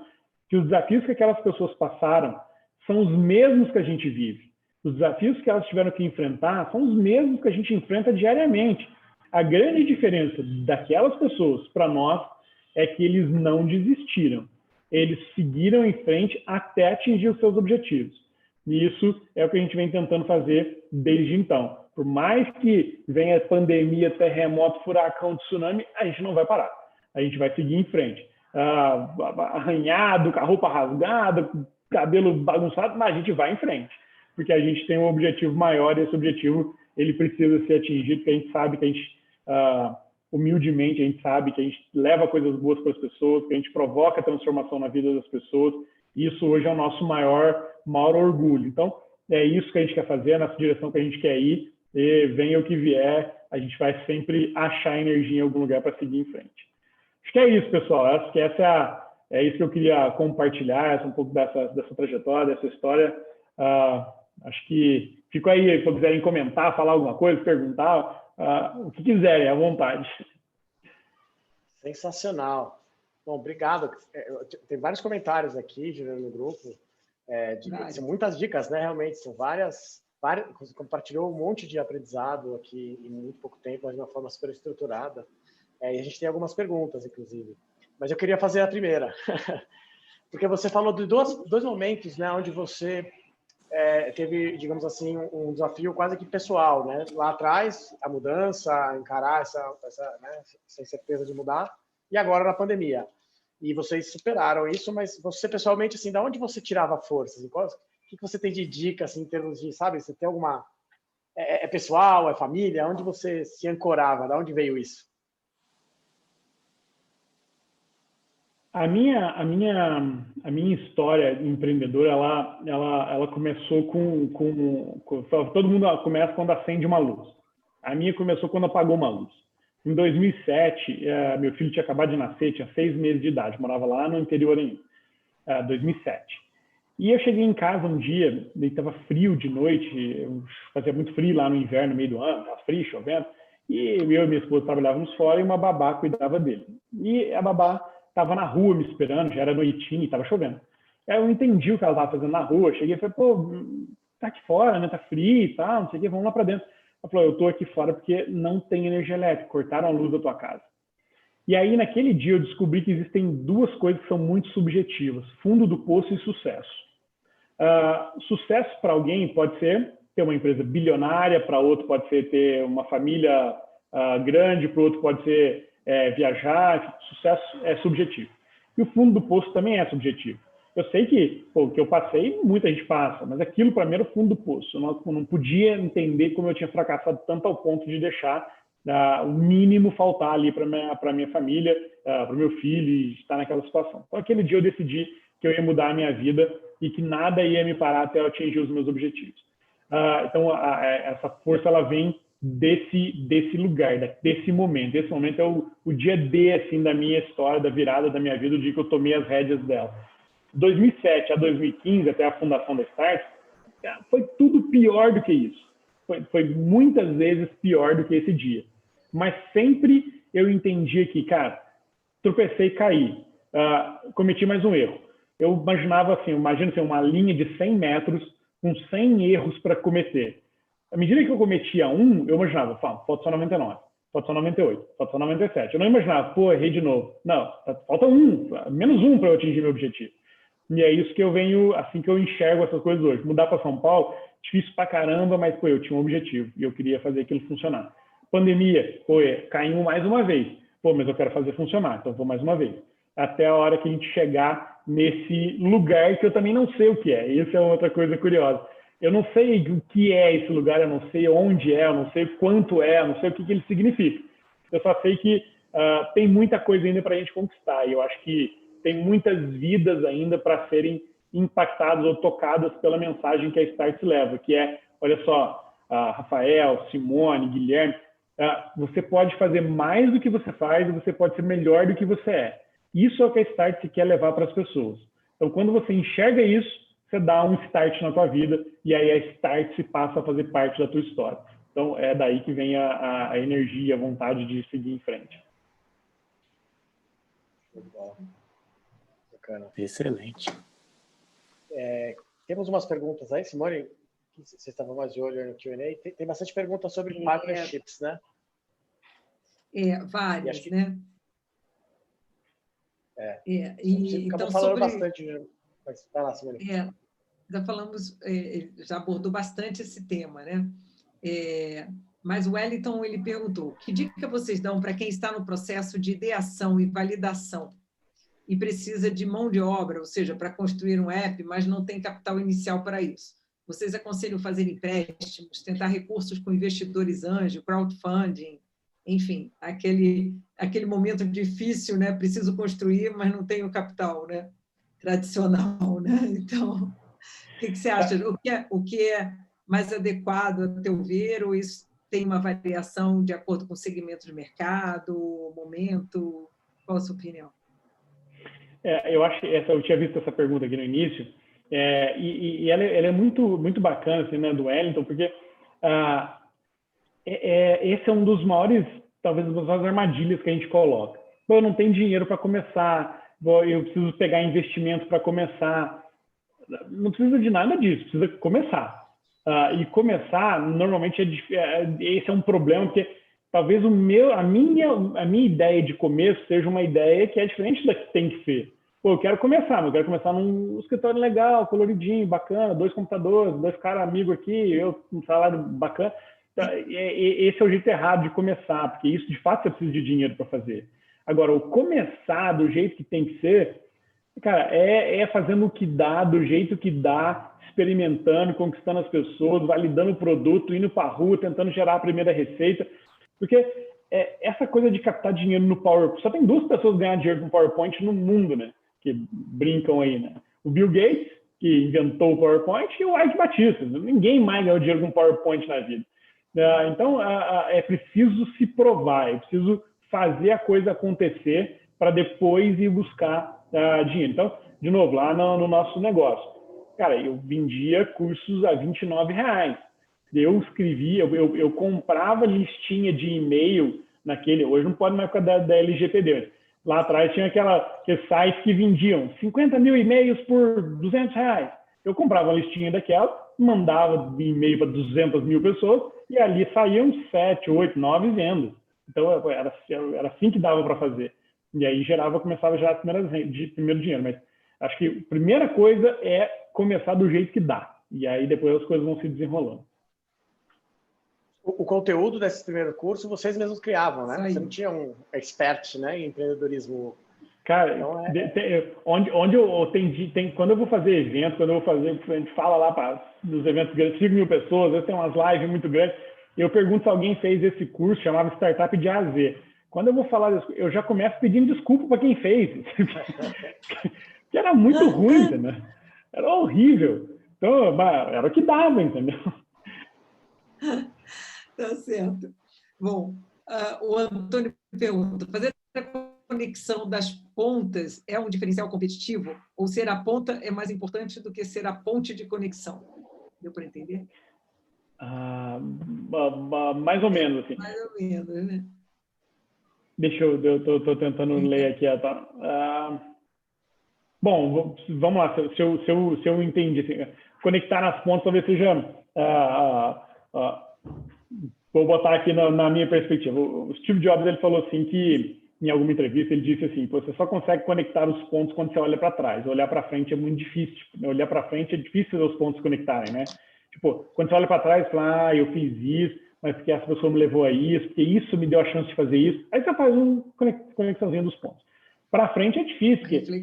que os desafios que aquelas pessoas passaram são os mesmos que a gente vive. Os desafios que elas tiveram que enfrentar são os mesmos que a gente enfrenta diariamente. A grande diferença daquelas pessoas para nós é que eles não desistiram. Eles seguiram em frente até atingir os seus objetivos. E isso é o que a gente vem tentando fazer desde então. Por mais que venha pandemia, terremoto, furacão, tsunami, a gente não vai parar. A gente vai seguir em frente. Arranhado, com a roupa rasgada, cabelo bagunçado, mas a gente vai em frente. Porque a gente tem um objetivo maior e esse objetivo ele precisa ser atingido, porque a gente sabe que a gente, humildemente, a gente sabe que a gente leva coisas boas para as pessoas, que a gente provoca transformação na vida das pessoas. E isso hoje é o nosso maior orgulho. Então, é isso que a gente quer fazer, é nessa direção que a gente quer ir. E venha o que vier, a gente vai sempre achar energia em algum lugar para seguir em frente. Acho que é isso, pessoal. Acho que é isso que eu queria compartilhar, um pouco dessa trajetória, dessa história. Acho que fico aí, se quiserem comentar, falar alguma coisa, perguntar, o que quiserem, à vontade. Sensacional. Bom, obrigado. Tem vários comentários aqui, girando no grupo. São muitas dicas, né? Realmente, são várias. Você compartilhou um monte de aprendizado aqui em muito pouco tempo, mas de uma forma super estruturada. E a gente tem algumas perguntas, inclusive. Mas eu queria fazer a primeira. Porque você falou de dois momentos, né, onde você teve, digamos assim, um desafio quase que pessoal, né? Lá atrás, a mudança, encarar essa incerteza de mudar, e agora na pandemia. E vocês superaram isso, mas você pessoalmente, assim, da onde você tirava forças? O que você tem de dica, assim, em termos de, sabe, você tem alguma... É pessoal, é família? Onde você se ancorava? Da onde veio isso? A minha história empreendedora, ela começou com todo mundo começa quando acende uma luz. A minha começou quando apagou uma luz. Em 2007, meu filho tinha acabado de nascer, tinha 6 meses de idade, morava lá no interior em 2007. E eu cheguei em casa um dia, estava frio de noite, fazia muito frio lá no inverno, no meio do ano, estava frio, chovendo, e eu e minha esposa trabalhávamos fora e uma babá cuidava dele. E a babá estava na rua me esperando, já era noitinho e estava chovendo. Aí eu entendi o que ela estava fazendo na rua, cheguei e falei, pô, tá aqui fora, né? Tá frio e tal, não sei o que, vamos lá para dentro. Ela falou, eu tô aqui fora porque não tem energia elétrica, cortaram a luz da tua casa. E aí, naquele dia, eu descobri que existem duas coisas que são muito subjetivas: fundo do poço e sucesso. Sucesso para alguém pode ser ter uma empresa bilionária, para outro pode ser ter uma família grande, para outro pode ser viajar. Sucesso é subjetivo. E o fundo do poço também é subjetivo. Eu sei que o que eu passei, muita gente passa, mas aquilo para mim era o fundo do poço. Eu não podia entender como eu tinha fracassado tanto ao ponto de deixar o mínimo faltar ali para minha família, para o meu filho, e estar naquela situação. Então, aquele dia eu decidi que eu ia mudar a minha vida e que nada ia me parar até eu atingir os meus objetivos. Então, essa força ela vem desse lugar, desse momento. Esse momento é o dia D assim, da minha história, da virada da minha vida, o dia que eu tomei as rédeas dela. 2007 a 2015, até a fundação da Start, foi tudo pior do que isso. Foi muitas vezes pior do que esse dia. Mas sempre eu entendia que, cara, tropecei e caí. Cometi mais um erro. Eu imaginava assim, uma linha de 100 metros com 100 erros para cometer. À medida que eu cometia um, eu imaginava, falta só 99, falta só 98, falta só 97. Eu não imaginava, errei de novo. Não, falta menos um para eu atingir meu objetivo. E é isso que eu venho, assim que eu enxergo essas coisas hoje. Mudar para São Paulo, difícil pra caramba, mas, eu tinha um objetivo e eu queria fazer aquilo funcionar. Pandemia, caímos mais uma vez. Mas eu quero fazer funcionar, então vou mais uma vez. Até a hora que a gente chegar nesse lugar que eu também não sei o que é. Isso é outra coisa curiosa. Eu não sei o que é esse lugar, eu não sei onde é, eu não sei quanto é, eu não sei o que ele significa. Eu só sei que tem muita coisa ainda para a gente conquistar. E eu acho que tem muitas vidas ainda para serem impactadas ou tocadas pela mensagem que a Start leva, que é, olha só, Rafael, Simone, Guilherme, você pode fazer mais do que você faz e você pode ser melhor do que você é. Isso é o que a Start quer levar para as pessoas. Então, quando você enxerga isso, você dá um start na tua vida e aí a Start se passa a fazer parte da tua história. Então, é daí que vem a energia, a vontade de seguir em frente. Bacana. Excelente. Temos umas perguntas aí, Simone, que você estava mais de olho no Q&A. Tem bastante perguntas sobre partnerships, né? Várias, que... né? Então, falando bastante. Mas vai lá, Simone. Já abordou bastante esse tema, né? Mas o Wellington, ele perguntou, que dica vocês dão para quem está no processo de ideação e validação e precisa de mão de obra, ou seja, para construir um app, mas não tem capital inicial para isso? Vocês aconselham fazer empréstimos, tentar recursos com investidores anjo, crowdfunding, enfim, aquele momento difícil, né? Preciso construir, mas não tenho capital, né? Tradicional, né? Então, o que você acha? O que é mais adequado, a teu ver, ou isso tem uma variação de acordo com o segmento de mercado, momento? Qual a sua opinião? Eu acho que eu tinha visto essa pergunta aqui no início, e ela é muito, muito bacana, assim, né, do Wellington, porque esse é um dos maiores, talvez, das maiores armadilhas que a gente coloca. Eu não tenho dinheiro para começar, eu preciso pegar investimento para começar. Não precisa de nada disso, precisa começar. E começar, normalmente, esse é um problema, porque talvez a minha ideia de começo seja uma ideia que é diferente da que tem que ser. Eu quero começar, mas eu quero começar num escritório legal, coloridinho, bacana, 2 computadores, 2 caras amigos aqui, eu um salário bacana. Esse é o jeito errado de começar, porque isso, de fato, você precisa de dinheiro para fazer. Agora, o começar do jeito que tem que ser, cara, é fazendo o que dá, do jeito que dá, experimentando, conquistando as pessoas, validando o produto, indo para a rua, tentando gerar a primeira receita. Porque essa coisa de captar dinheiro no PowerPoint, só tem 2 pessoas ganhando dinheiro com PowerPoint no mundo, né? Que brincam aí, né? O Bill Gates, que inventou o PowerPoint, e o Ike Batista. Ninguém mais ganhou dinheiro com PowerPoint na vida. Então, é preciso se provar, é preciso fazer a coisa acontecer para depois ir buscar dinheiro. Então, de novo, lá no nosso negócio. Cara, eu vendia cursos a R$29. Eu escrevia, eu comprava listinha de e-mail naquele, hoje não pode mais por causa da LGPD. Lá atrás tinha aqueles sites que vendiam 50 mil e-mails por R$200. Eu comprava uma listinha daquela, mandava e-mail para 200 mil pessoas e ali saíam 7, 8, 9 vendas. Então, era assim que dava para fazer. E aí começava a gerar primeiro dinheiro. Mas acho que a primeira coisa é começar do jeito que dá. E aí depois as coisas vão se desenrolando. O conteúdo desse primeiro curso vocês mesmos criavam, né? Isso Você aí. não tinha um expert, né, em empreendedorismo. Cara, Então, onde eu quando eu vou fazer evento, a gente fala lá nos eventos grandes, 5.000 pessoas, às vezes tem umas lives muito grandes, eu pergunto se alguém fez esse curso, chamava Startup de A a Z. Quando eu vou falar disso, eu já começo pedindo desculpa para quem fez. Que era muito ruim, entendeu? Era horrível. Então, era o que dava, entendeu? Tá certo. Bom, o Antônio pergunta, fazer a conexão das pontas é um diferencial competitivo? Ou ser a ponta é mais importante do que ser a ponte de conexão? Deu para entender? Mais ou menos, assim. Mais ou menos, né? Deixa eu estou tentando ler aqui. Bom, vamos lá, se eu entendi. Assim, conectar as pontas talvez seja... vou botar aqui na minha perspectiva. O Steve Jobs ele falou assim que, em alguma entrevista, ele disse assim, você só consegue conectar os pontos quando você olha para trás. Olhar para frente é muito difícil. Olhar para frente é difícil fazer os pontos se conectarem, né? Tipo, quando você olha para trás, você fala, eu fiz isso, mas porque essa pessoa me levou a isso, porque isso me deu a chance de fazer isso. Aí você faz uma conexãozinha dos pontos. Para frente é difícil, porque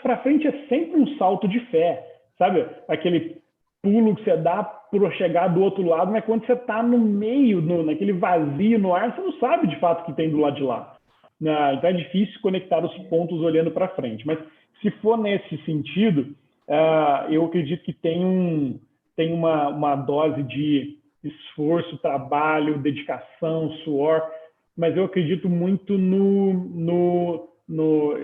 para frente é sempre um salto de fé, sabe? Aquele pulo que você dá para chegar do outro lado, mas quando você está no meio, naquele vazio no ar, você não sabe de fato o que tem do lado de lá. Então é difícil conectar os pontos olhando para frente. Mas se for nesse sentido, eu acredito que tem uma dose de esforço, trabalho, dedicação, suor, mas eu acredito muito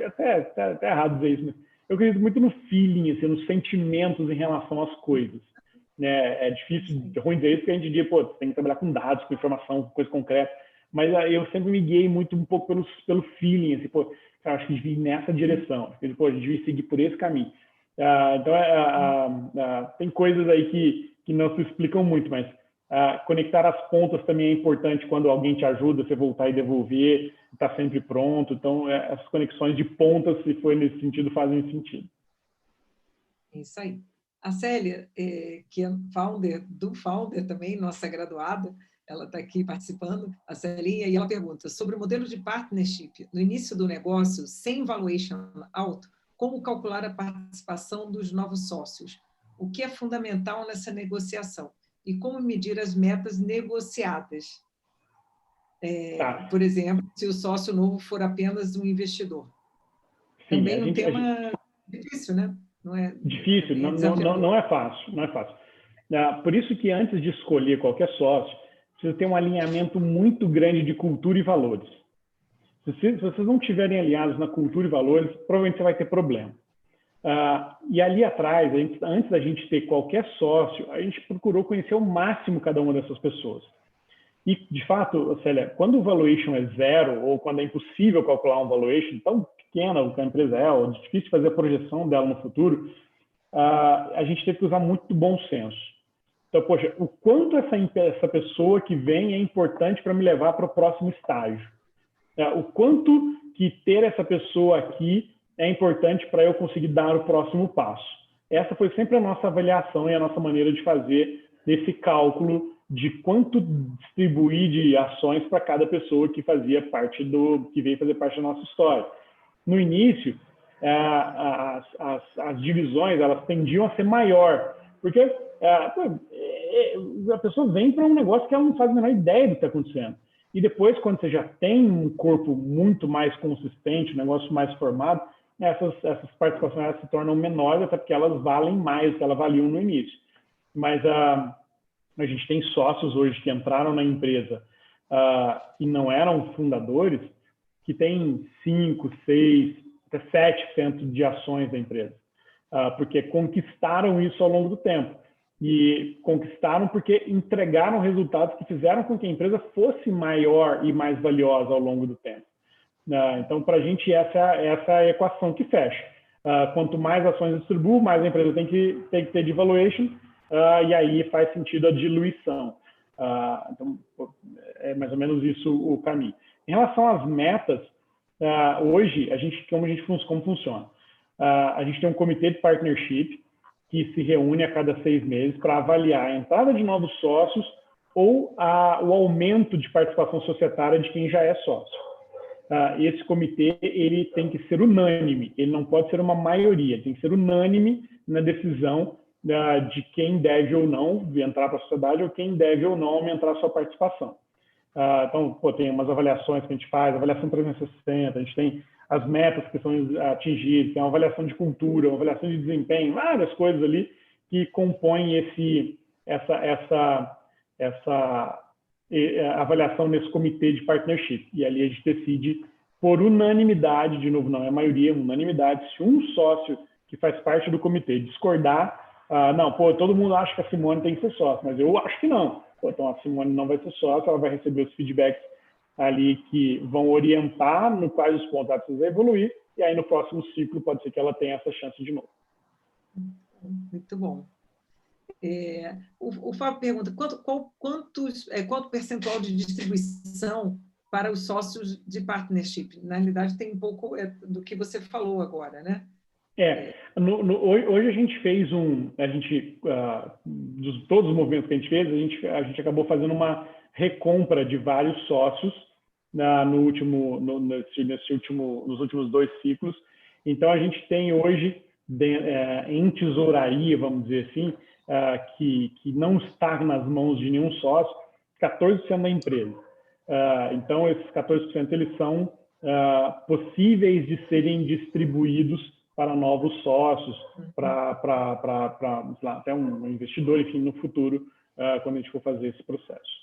até errado dizer isso, mas eu acredito muito no feeling, assim, nos sentimentos em relação às coisas. É difícil, é ruim dizer isso, porque a gente diz, pô, tem que trabalhar com dados, com informação, com coisa concreta, mas eu sempre me guiei muito um pouco pelo feeling, assim, pô, cara, acho que devia ir nessa direção, pô, a gente devia seguir por esse caminho. Então, tem coisas aí que não se explicam muito, mas conectar as pontas também é importante quando alguém te ajuda, você voltar e devolver, está sempre pronto. Então, essas conexões de pontas, se for nesse sentido, fazem sentido. Isso aí. A Célia, que é founder também, nossa graduada, ela está aqui participando, a Celinha, e ela pergunta sobre o modelo de partnership. No início do negócio, sem valuation alto, como calcular a participação dos novos sócios? O que é fundamental nessa negociação? E como medir as metas negociadas? Por exemplo, se o sócio novo for apenas um investidor. Sim, também um tema difícil, né? Não é difícil, não é fácil, não é fácil. Por isso que antes de escolher qualquer sócio, precisa ter um alinhamento muito grande de cultura e valores. Se vocês não estiverem alinhados na cultura e valores, provavelmente você vai ter problema. E ali atrás, antes da gente ter qualquer sócio, a gente procurou conhecer ao máximo cada uma dessas pessoas. E, de fato, Célia, quando o valuation é zero, ou quando é impossível calcular um valuation tão pequena que a empresa é, ou difícil fazer a projeção dela no futuro, a gente teve que usar muito do bom senso. Então, poxa, o quanto essa pessoa que vem é importante para me levar para o próximo estágio. O quanto que ter essa pessoa aqui é importante para eu conseguir dar o próximo passo. Essa foi sempre a nossa avaliação e a nossa maneira de fazer esse cálculo de quanto distribuir de ações para cada pessoa que fazia parte que veio fazer parte da nossa história. No início, as divisões elas tendiam a ser maior, porque a pessoa vem para um negócio que ela não faz a menor ideia do que está acontecendo. E depois, quando você já tem um corpo muito mais consistente, um negócio mais formado, essas participações elas se tornam menores, até porque elas valem mais do que elas valiam no início. Mas a gente tem sócios hoje que entraram na empresa e não eram fundadores, que têm 5%, 6%, até 7% de ações da empresa, porque conquistaram isso ao longo do tempo. E conquistaram porque entregaram resultados que fizeram com que a empresa fosse maior e mais valiosa ao longo do tempo. Então, para a gente, essa é a equação que fecha. Quanto mais ações distribuo, mais a empresa tem que ter de valuation, e aí faz sentido a diluição. Então, é mais ou menos isso o caminho. Em relação às metas, hoje, como funciona? A gente tem um comitê de partnership que se reúne a cada 6 meses para avaliar a entrada de novos sócios ou o aumento de participação societária de quem já é sócio. Esse comitê ele tem que ser unânime, ele não pode ser uma maioria, tem que ser unânime na decisão de quem deve ou não entrar para a sociedade ou quem deve ou não aumentar a sua participação. Então, tem umas avaliações que a gente faz, avaliação 360, a gente tem as metas que são atingidas, tem uma avaliação de cultura, uma avaliação de desempenho, várias coisas ali que compõem essa avaliação nesse comitê de partnership. E ali a gente decide por unanimidade, de novo, não é maioria, unanimidade, se um sócio que faz parte do comitê discordar, todo mundo acha que a Simone tem que ser sócio, mas eu acho que não. Então a Simone não vai ser sócia, ela vai receber os feedbacks ali que vão orientar no quais os pontos ela precisa evoluir, e aí no próximo ciclo pode ser que ela tenha essa chance de novo. Muito bom. O Fábio pergunta, quanto percentual de distribuição para os sócios de partnership? Na realidade, tem um pouco do que você falou agora, né? Hoje a gente fez todos os movimentos que a gente fez, a gente acabou fazendo uma recompra de vários sócios nos últimos 2 ciclos. Então a gente tem hoje em tesouraria, vamos dizer assim, que não está nas mãos de nenhum sócio, 14% da empresa. Então esses 14% eles são possíveis de serem distribuídos para novos sócios, para até um investidor, enfim, no futuro, quando a gente for fazer esse processo.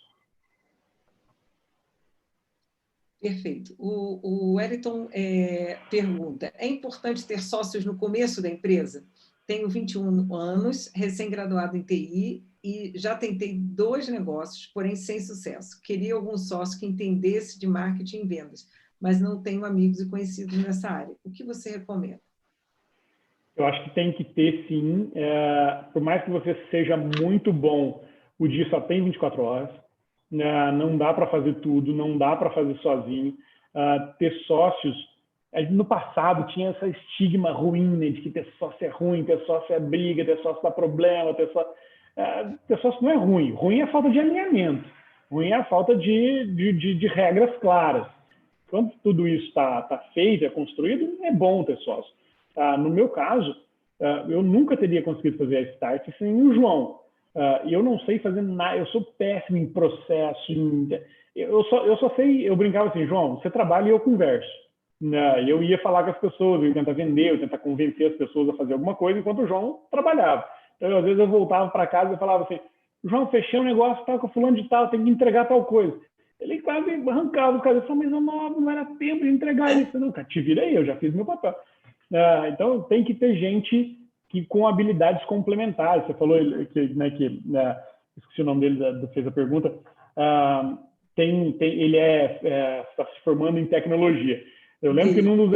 Perfeito. O Wellington pergunta, é importante ter sócios no começo da empresa? Tenho 21 anos, recém-graduado em TI e já tentei 2 negócios, porém sem sucesso. Queria algum sócio que entendesse de marketing e vendas, mas não tenho amigos e conhecidos nessa área. O que você recomenda? Eu acho que tem que ter, sim. Por mais que você seja muito bom, o dia só tem 24 horas. Não dá para fazer tudo, não dá para fazer sozinho. Ter sócios... No passado tinha esse estigma ruim, né, de que ter sócio é ruim, ter sócio é briga, ter sócio dá problema, ter sócio não é ruim. Ruim é a falta de alinhamento. Ruim é a falta de regras claras. Quando tudo isso está feito, é construído, é bom ter sócio. No meu caso, eu nunca teria conseguido fazer a Start sem o João. E eu não sei fazer nada, eu sou péssimo em processo. Eu só sei, eu brincava assim, João, você trabalha e eu converso. Eu ia falar com as pessoas, eu ia tentar vender, eu ia tentar convencer as pessoas a fazer alguma coisa, enquanto o João trabalhava. Então, às vezes eu voltava para casa e falava assim, João, fechei um negócio, com fulano de tal, tem que entregar tal coisa. Ele quase arrancava o cara, mas não era tempo de entregar isso. Não, cara, te vira aí, eu já fiz meu papel. Então, tem que ter gente com habilidades complementares. Você falou esqueci o nome dele, fez a pergunta. Ele está se formando em tecnologia. Eu lembro que num dos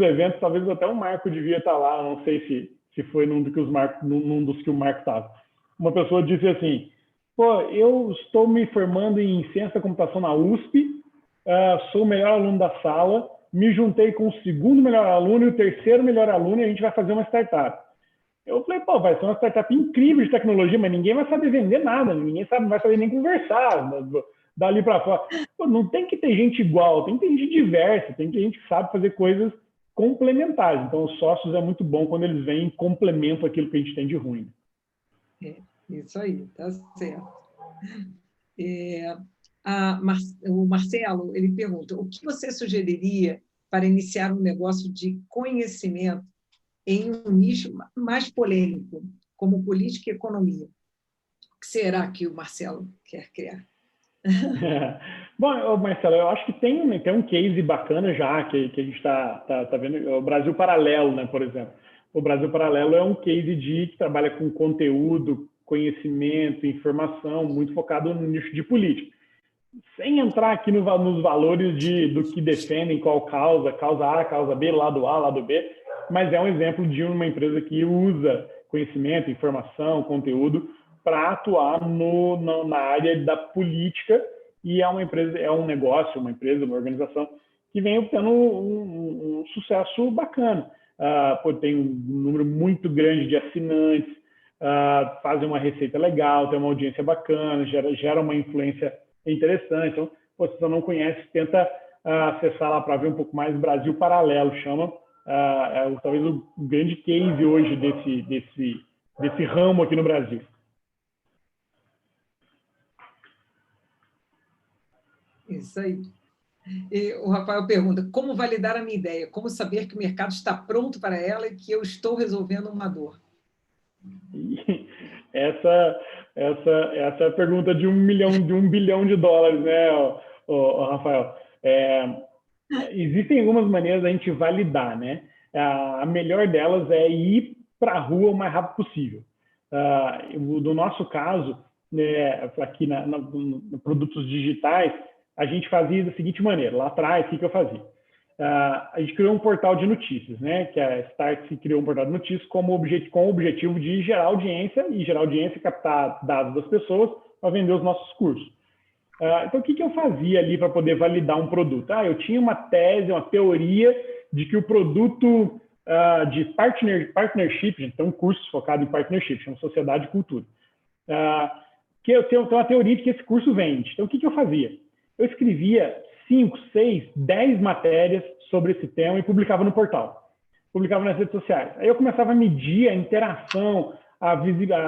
eventos, talvez até o Marco devia estar lá, não sei se foi num dos que o Marco estava. Uma pessoa disse assim, eu estou me formando em ciência da computação na USP, sou o melhor aluno da sala, me juntei com o segundo melhor aluno e o terceiro melhor aluno e a gente vai fazer uma startup. Eu falei, vai ser uma startup incrível de tecnologia, mas ninguém vai saber vender nada, ninguém vai saber nem conversar dali para fora. Não tem que ter gente igual, tem que ter gente diversa, tem que ter gente que sabe fazer coisas complementares. Então, os sócios é muito bom quando eles vêm e complementam aquilo que a gente tem de ruim. Isso aí, tá certo. O Marcelo, ele pergunta, o que você sugeriria para iniciar um negócio de conhecimento em um nicho mais polêmico, como política e economia? O que será que o Marcelo quer criar? Bom, Marcelo, eu acho que tem um case bacana já, que a gente está vendo, o Brasil Paralelo, né, por exemplo. O Brasil Paralelo é um case que trabalha com conteúdo, conhecimento, informação, muito focado no nicho de política. Sem entrar aqui nos valores do que defendem, qual causa A, causa B, lado A, lado B, mas é um exemplo de uma empresa que usa conhecimento, informação, conteúdo para atuar na área da política, e é uma empresa, uma organização que vem obtendo um sucesso bacana. Tem um número muito grande de assinantes, fazem uma receita legal, tem uma audiência bacana, gera uma influência interessante. Então, se você não conhece, tenta acessar lá para ver um pouco mais. Brasil Paralelo chama. Talvez o grande case hoje desse ramo aqui no Brasil. Isso aí. E o Rafael pergunta, como validar a minha ideia? Como saber que o mercado está pronto para ela e que eu estou resolvendo uma dor? Essa é a pergunta de $1 bilhão, né, Rafael? Existem algumas maneiras da gente validar, né? A melhor delas é ir para a rua o mais rápido possível. No nosso caso, né, aqui na produtos digitais, a gente fazia da seguinte maneira. Lá atrás, o que eu fazia? A gente criou um portal de notícias, né? Que a Startse criou um portal de notícias com o objetivo de gerar audiência e captar dados das pessoas para vender os nossos cursos. Então, o que eu fazia ali para poder validar um produto? Eu tinha uma tese, uma teoria de que o produto de partnership, gente, tem um curso focado em partnership, chama Sociedade e Cultura, que eu tenho uma teoria de que esse curso vende. Então, o que eu fazia? Eu escrevia 5, 6, 10 matérias sobre esse tema e publicava no portal. Publicava nas redes sociais. Aí eu começava a medir a interação, a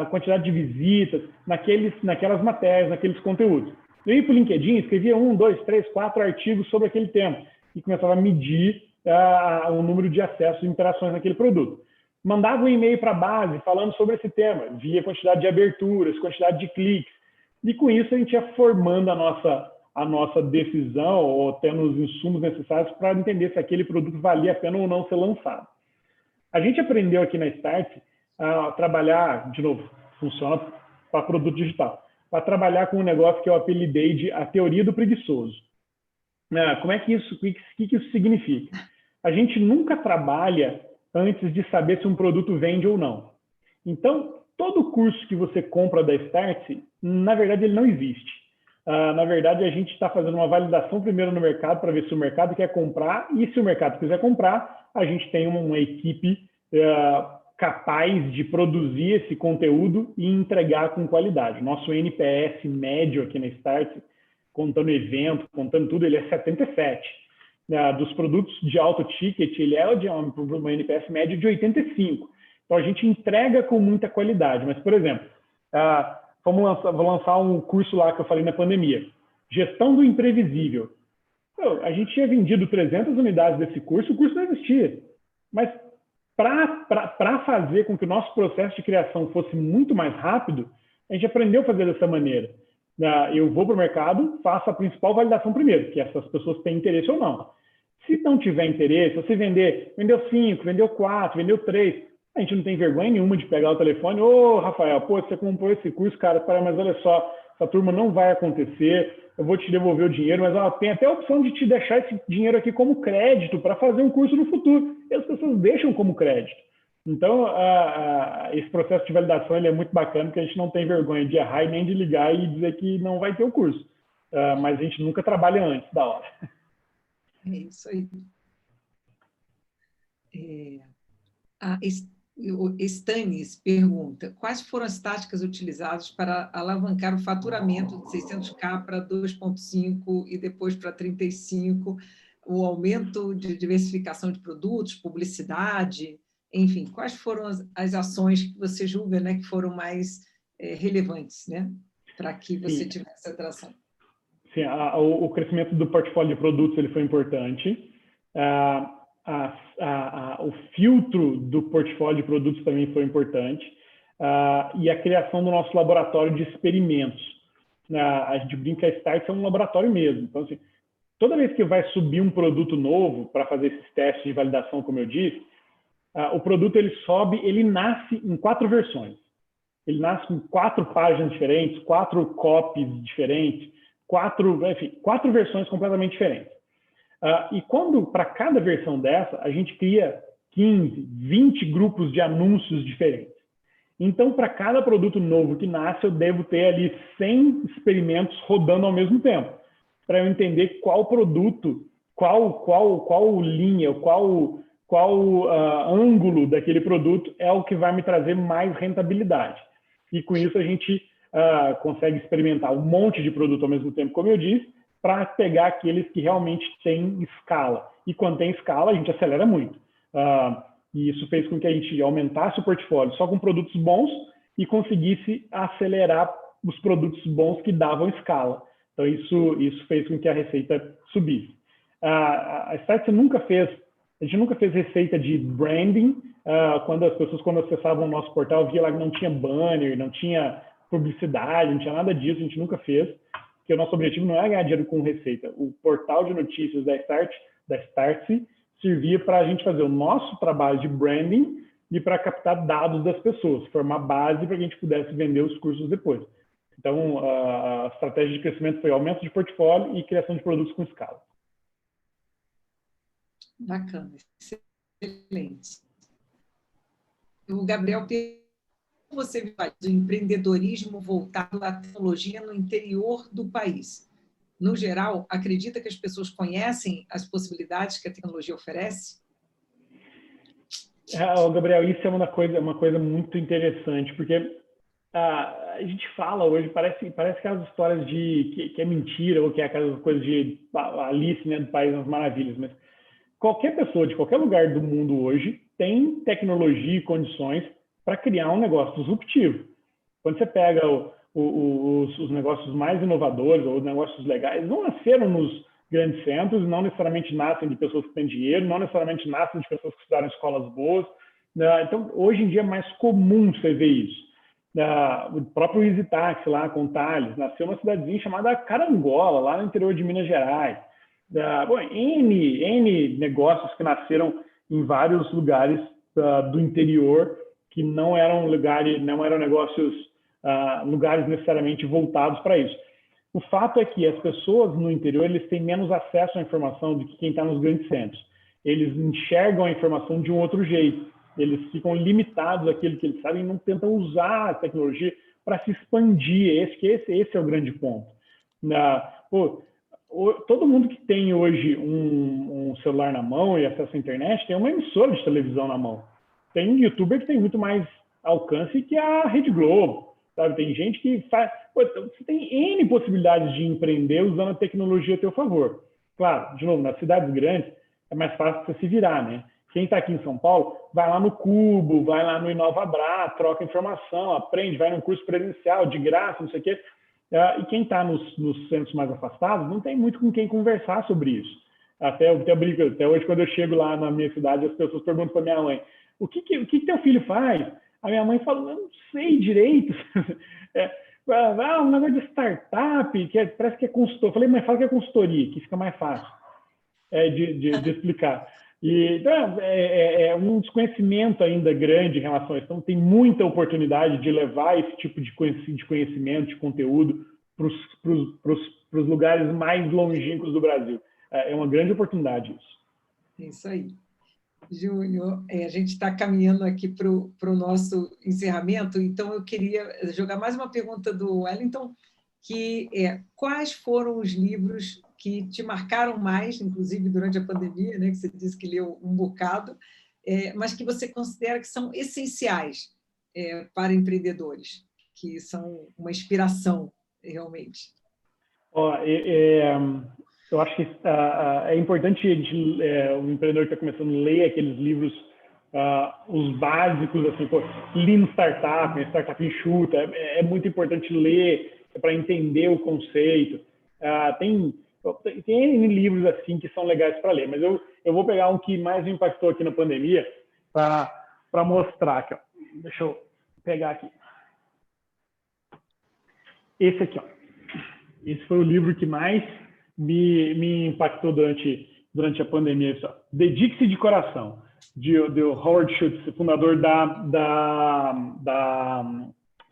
quantidade de visitas naquelas matérias, naqueles conteúdos. Eu ia para o LinkedIn, escrevia 1, 2, 3, 4 artigos sobre aquele tema e começava a medir o número de acessos e interações naquele produto. Mandava um e-mail para a base falando sobre esse tema, via quantidade de aberturas, quantidade de cliques. E com isso a gente ia formando a nossa decisão ou tendo os insumos necessários para entender se aquele produto valia a pena ou não ser lançado. A gente aprendeu aqui na Startse a trabalhar, de novo, funciona para produto digital, para trabalhar com um negócio que eu apelidei de a teoria do preguiçoso. Como é que isso, o que isso significa? A gente nunca trabalha antes de saber se um produto vende ou não. Então, todo curso que você compra da Startse, na verdade, ele não existe. Na verdade, a gente está fazendo uma validação primeiro no mercado para ver se o mercado quer comprar e se o mercado quiser comprar, a gente tem uma equipe capaz de produzir esse conteúdo e entregar com qualidade. Nosso NPS médio aqui na Startse, contando evento, contando tudo, ele é 77. Dos produtos de alto ticket, ele é de uma NPS médio de 85. Então, a gente entrega com muita qualidade. Mas, por exemplo, vou lançar um curso lá que eu falei na pandemia. Gestão do imprevisível. A gente tinha vendido 300 unidades desse curso, o curso não existia. Mas para fazer com que o nosso processo de criação fosse muito mais rápido, a gente aprendeu a fazer dessa maneira. Eu vou para o mercado, faço a principal validação primeiro, que essas pessoas têm interesse ou não. Se não tiver interesse, se você vendeu 5, vendeu 4, vendeu 3, a gente não tem vergonha nenhuma de pegar o telefone. Ô, Rafael, você comprou esse curso, cara, mas olha só, essa turma não vai acontecer, eu vou te devolver o dinheiro, mas tem até a opção de te deixar esse dinheiro aqui como crédito para fazer um curso no futuro. E as pessoas deixam como crédito. Então, esse processo de validação ele é muito bacana, porque a gente não tem vergonha de errar e nem de ligar e dizer que não vai ter o curso. Mas a gente nunca trabalha antes da hora. É isso aí. O Stanis pergunta, quais foram as táticas utilizadas para alavancar o faturamento de 600K para 2,5 e depois para 35, o aumento de diversificação de produtos, publicidade, enfim, quais foram as ações que você julga, né, que foram mais relevantes, né, para que você tivesse atração? Sim, o crescimento do portfólio de produtos ele foi importante. O filtro do portfólio de produtos também foi importante, e a criação do nosso laboratório de experimentos. A gente brinca que a Startse é um laboratório mesmo. Então, assim, toda vez que vai subir um produto novo para fazer esses testes de validação, como eu disse, o produto ele nasce em 4 versões. Ele nasce com 4 páginas diferentes, 4 copies diferentes, 4 versões completamente diferentes. E quando, para cada versão dessa, a gente cria 15, 20 grupos de anúncios diferentes. Então, para cada produto novo que nasce, eu devo ter ali 100 experimentos rodando ao mesmo tempo, para eu entender qual produto qual linha, qual ângulo daquele produto é o que vai me trazer mais rentabilidade. E com isso a gente consegue experimentar um monte de produto ao mesmo tempo, como eu disse, para pegar aqueles que realmente têm escala. E quando tem escala, a gente acelera muito. E isso fez com que a gente aumentasse o portfólio só com produtos bons e conseguisse acelerar os produtos bons que davam escala. Então, isso fez com que a receita subisse. A Startse a gente nunca fez receita de branding. Quando as pessoas, quando acessavam o nosso portal, via lá que não tinha banner, não tinha publicidade, não tinha nada disso, a gente nunca fez, porque o nosso objetivo não é ganhar dinheiro com receita. O portal de notícias da Startse servia para a gente fazer o nosso trabalho de branding e para captar dados das pessoas, formar base para que a gente pudesse vender os cursos depois. Então, a estratégia de crescimento foi aumento de portfólio e criação de produtos com escala. Bacana, excelente. O Gabriel, como você faz o empreendedorismo voltado à tecnologia no interior do país? No geral, acredita que as pessoas conhecem as possibilidades que a tecnologia oferece? Gabriel, isso é uma coisa muito interessante, porque a gente fala hoje, parece aquelas histórias que é mentira, ou que é aquelas coisas de Alice, né, do País das Maravilhas, mas qualquer pessoa de qualquer lugar do mundo hoje tem tecnologia e condições para criar um negócio disruptivo. Quando você pega os negócios mais inovadores, ou os negócios legais, não nasceram nos grandes centros, não necessariamente nascem de pessoas que têm dinheiro, não necessariamente nascem de pessoas que estudaram em escolas boas. Então, hoje em dia é mais comum você ver isso. O próprio Easy Taxi lá com o Thales nasceu numa cidadezinha chamada Carangola, lá no interior de Minas Gerais. N negócios que nasceram em vários lugares do interior que não eram negócios, lugares necessariamente voltados para isso. O fato é que as pessoas no interior eles têm menos acesso à informação do que quem está nos grandes centros. Eles enxergam a informação de um outro jeito. Eles ficam limitados àquilo que eles sabem e não tentam usar a tecnologia para se expandir. Esse é o grande ponto. Todo mundo que tem hoje um celular na mão e acesso à internet tem uma emissora de televisão na mão. Tem um youtuber que tem muito mais alcance que a Rede Globo. Sabe? Tem gente que faz... Você tem N possibilidades de empreender usando a tecnologia a teu favor. Claro, de novo, nas cidades grandes é mais fácil você se virar, né? Quem está aqui em São Paulo, vai lá no Cubo, vai lá no InovaBrá, troca informação, aprende, vai num curso presencial, de graça, não sei o quê. E quem está nos centros mais afastados não tem muito com quem conversar sobre isso. Até hoje, quando eu chego lá na minha cidade, as pessoas perguntam para minha mãe, o que teu filho faz? A minha mãe fala, eu não sei direito. Um negócio de startup, parece que é consultor. Eu falei, mas fala que é consultoria, que fica mais fácil de explicar. Então, é um desconhecimento ainda grande em relação a isso. Então, tem muita oportunidade de levar esse tipo de conhecimento, de conteúdo, para os lugares mais longínquos do Brasil. É uma grande oportunidade isso. É isso aí. Júnior, a gente está caminhando aqui para o nosso encerramento, então eu queria jogar mais uma pergunta do Wellington, que quais foram os livros que te marcaram mais, inclusive durante a pandemia, né, que você disse que leu um bocado, mas que você considera que são essenciais para empreendedores, que são uma inspiração, realmente? Eu acho que é importante o empreendedor que está começando a ler aqueles livros, os básicos, assim, Lean Startup, Startup Enxuta, é muito importante ler para entender o conceito. Tem N livros assim que são legais para ler, mas eu vou pegar um que mais me impactou aqui na pandemia para mostrar aqui. Ó. Deixa eu pegar aqui. Esse aqui, ó. Esse foi o livro que mais me impactou durante a pandemia. Dedique-se de coração, de Howard Schultz, fundador da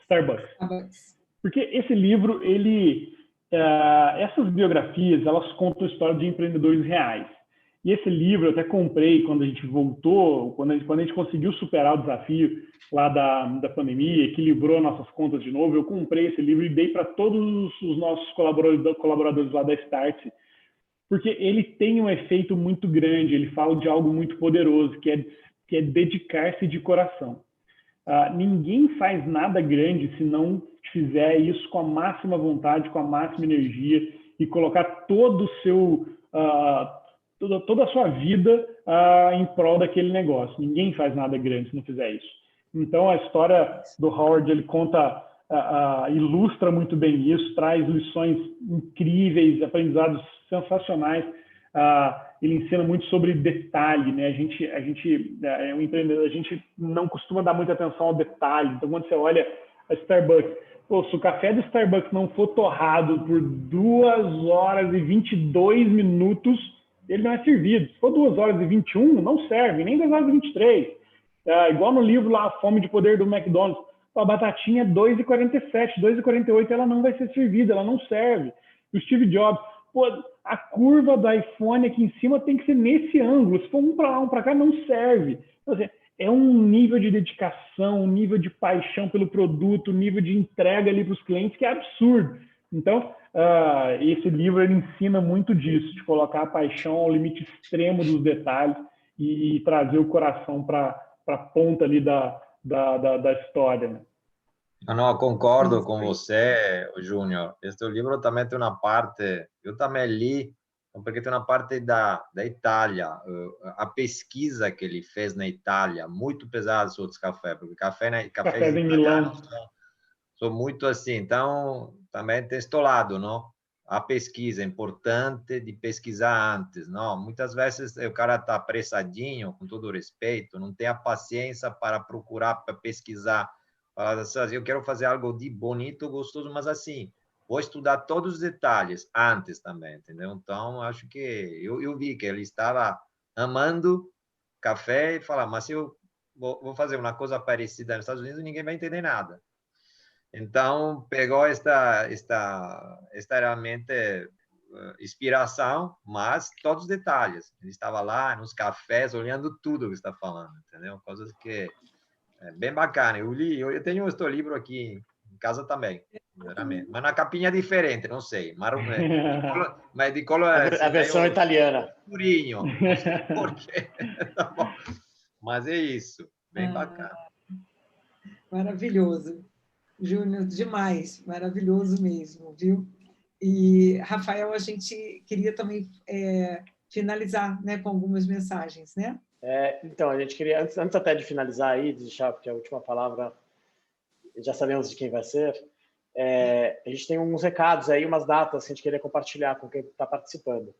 Starbucks. Porque esse livro, essas biografias, elas contam a história de empreendedores reais. E esse livro eu até comprei quando a gente voltou, quando a gente conseguiu superar o desafio lá da pandemia, equilibrou nossas contas de novo. Eu comprei esse livro e dei para todos os nossos colaboradores lá da Startse, porque ele tem um efeito muito grande, ele fala de algo muito poderoso, que é dedicar-se de coração. Ninguém faz nada grande se não fizer isso com a máxima vontade, com a máxima energia e colocar todo o seu, toda a sua vida em prol daquele negócio. Ninguém faz nada grande se não fizer isso. Então, a história do Howard, ele conta, ilustra muito bem isso, traz lições incríveis, aprendizados sensacionais. Ele ensina muito sobre detalhe, né? A gente é um empreendedor, a gente não costuma dar muita atenção ao detalhe. Então, quando você olha a Starbucks, se o café do Starbucks não for torrado por 2 horas e 22 minutos, ele não é servido. Se for 2 horas e 21, não serve, nem 2 horas e 23. Igual no livro lá, A Fome de Poder do McDonald's, a batatinha é 2,47, 2,48, ela não vai ser servida, ela não serve. O Steve Jobs, a curva do iPhone aqui em cima tem que ser nesse ângulo. Se for um para lá, um para cá, não serve. Então, assim, é um nível de dedicação, um nível de paixão pelo produto, um nível de entrega ali para os clientes que é absurdo. Então, esse livro ele ensina muito disso, de colocar a paixão ao limite extremo dos detalhes e trazer o coração para a ponta ali da história, né? Não, concordo com você, Júnior. Este livro também tem uma parte, eu também li, porque tem uma parte da Itália, a pesquisa que ele fez na Itália, muito pesada sobre os cafés, porque cafés italianos são muito assim, então também tem este lado, não? A pesquisa é importante de pesquisar antes, não? Muitas vezes o cara está apressadinho, com todo respeito, não tem a paciência para procurar, para pesquisar. Eu quero fazer algo de bonito, gostoso, mas assim, vou estudar todos os detalhes antes também, entendeu? Então, acho que eu vi que ele estava amando café e falar, mas se eu vou fazer uma coisa parecida nos Estados Unidos, ninguém vai entender nada. Então, pegou esta realmente inspiração, mas todos os detalhes. Ele estava lá nos cafés, olhando tudo que está falando, entendeu? Coisas que é bem bacana. Eu tenho este livro aqui em casa também, sinceramente. Mas na capinha é diferente, não sei. Mas de color a versão italiana. Escurinho, não sei porquê. Tá bom. Mas é isso, bem bacana. Maravilhoso. Júnior, demais, maravilhoso mesmo, viu? E, Rafael, a gente queria também finalizar, né, com algumas mensagens, né? Então, a gente queria, antes até de finalizar aí, de deixar, porque a última palavra já sabemos de quem vai ser, a gente tem uns recados aí, umas datas que a gente queria compartilhar com quem está participando.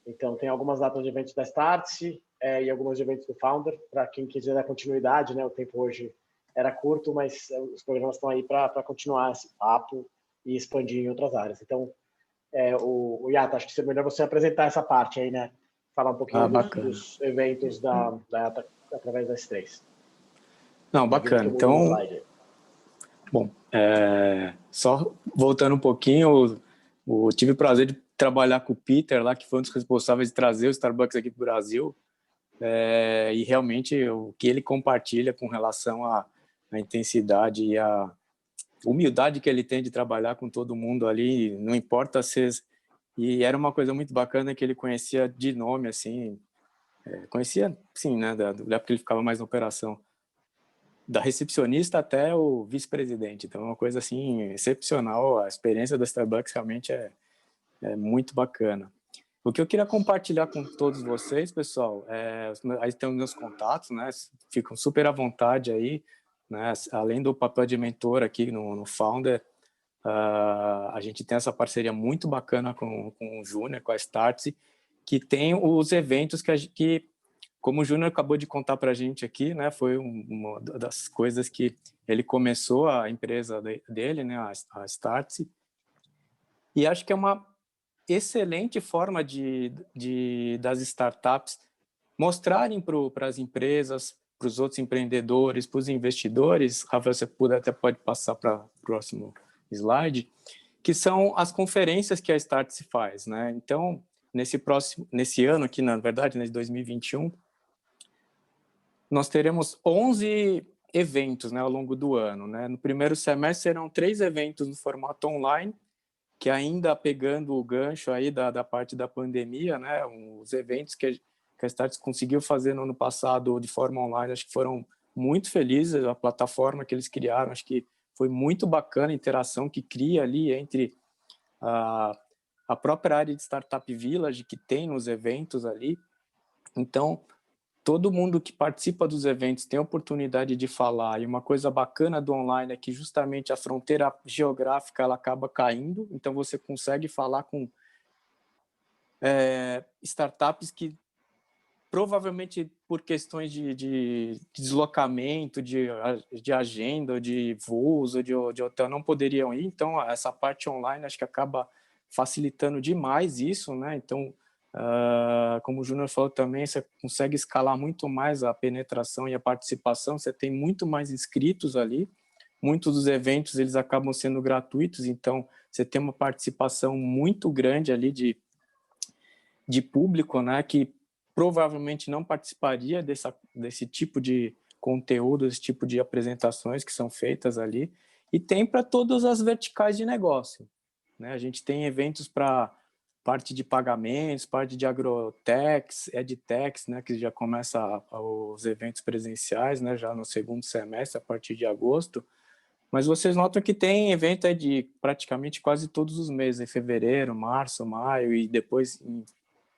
Então, tem algumas datas de eventos da Startse e algumas de eventos do Founder, para quem quiser dar continuidade, né? O tempo hoje era curto, mas os programas estão aí para continuar esse papo e expandir em outras áreas. Então, o Yata, acho que seria melhor você apresentar essa parte aí, né? Falar um pouquinho dos eventos da Yata através das 3. Não, bacana. Então, bom, só voltando um pouquinho, eu tive o prazer de trabalhar com o Peter lá, que foi um dos responsáveis de trazer o Starbucks aqui para o Brasil, e realmente o que ele compartilha com relação à intensidade e à humildade que ele tem de trabalhar com todo mundo ali, não importa se... E era uma coisa muito bacana que ele conhecia de nome, assim, conhecia, sim, né, da época que ele ficava mais na operação, da recepcionista até o vice-presidente. Então, é uma coisa, assim, excepcional. A experiência da Starbucks realmente é muito bacana. O que eu queria compartilhar com todos vocês, pessoal, aí tem os meus contatos, né, ficam super à vontade aí, né, além do papel de mentor aqui no Founder, a gente tem essa parceria muito bacana com o Júnior, com a Startse, que tem os eventos que como o Júnior acabou de contar para a gente aqui, né, foi uma das coisas que ele começou a empresa dele, né, a Startse, e acho que é uma excelente forma das startups mostrarem para as empresas, para os outros empreendedores, para os investidores. Rafael, você até pode passar para o próximo slide, que são as conferências que a Startse faz, né? Então, nesse ano aqui, na verdade, de 2021, nós teremos 11 eventos, né, ao longo do ano, né? No primeiro semestre serão 3 eventos no formato online que ainda pegando o gancho aí da parte da pandemia, né, os eventos que a Startse conseguiu fazer no ano passado de forma online, acho que foram muito felizes, a plataforma que eles criaram, acho que foi muito bacana a interação que cria ali entre a própria área de Startup Village que tem nos eventos ali. Então, todo mundo que participa dos eventos tem a oportunidade de falar, e uma coisa bacana do online é que justamente a fronteira geográfica ela acaba caindo, então você consegue falar com startups que provavelmente por questões de deslocamento, de agenda, de voos ou de hotel não poderiam ir, então essa parte online acho que acaba facilitando demais isso, né? Então, como o Júnior falou também, você consegue escalar muito mais a penetração e a participação, você tem muito mais inscritos ali, muitos dos eventos eles acabam sendo gratuitos, então você tem uma participação muito grande ali de público, né, que provavelmente não participaria desse tipo de conteúdo, desse tipo de apresentações que são feitas ali, e tem para todas as verticais de negócio, né? A gente tem eventos para parte de pagamentos, parte de agrotechs, edtechs, né, que já começa os eventos presenciais, né, já no segundo semestre, a partir de agosto, mas vocês notam que tem evento de praticamente quase todos os meses, em fevereiro, março, maio, e depois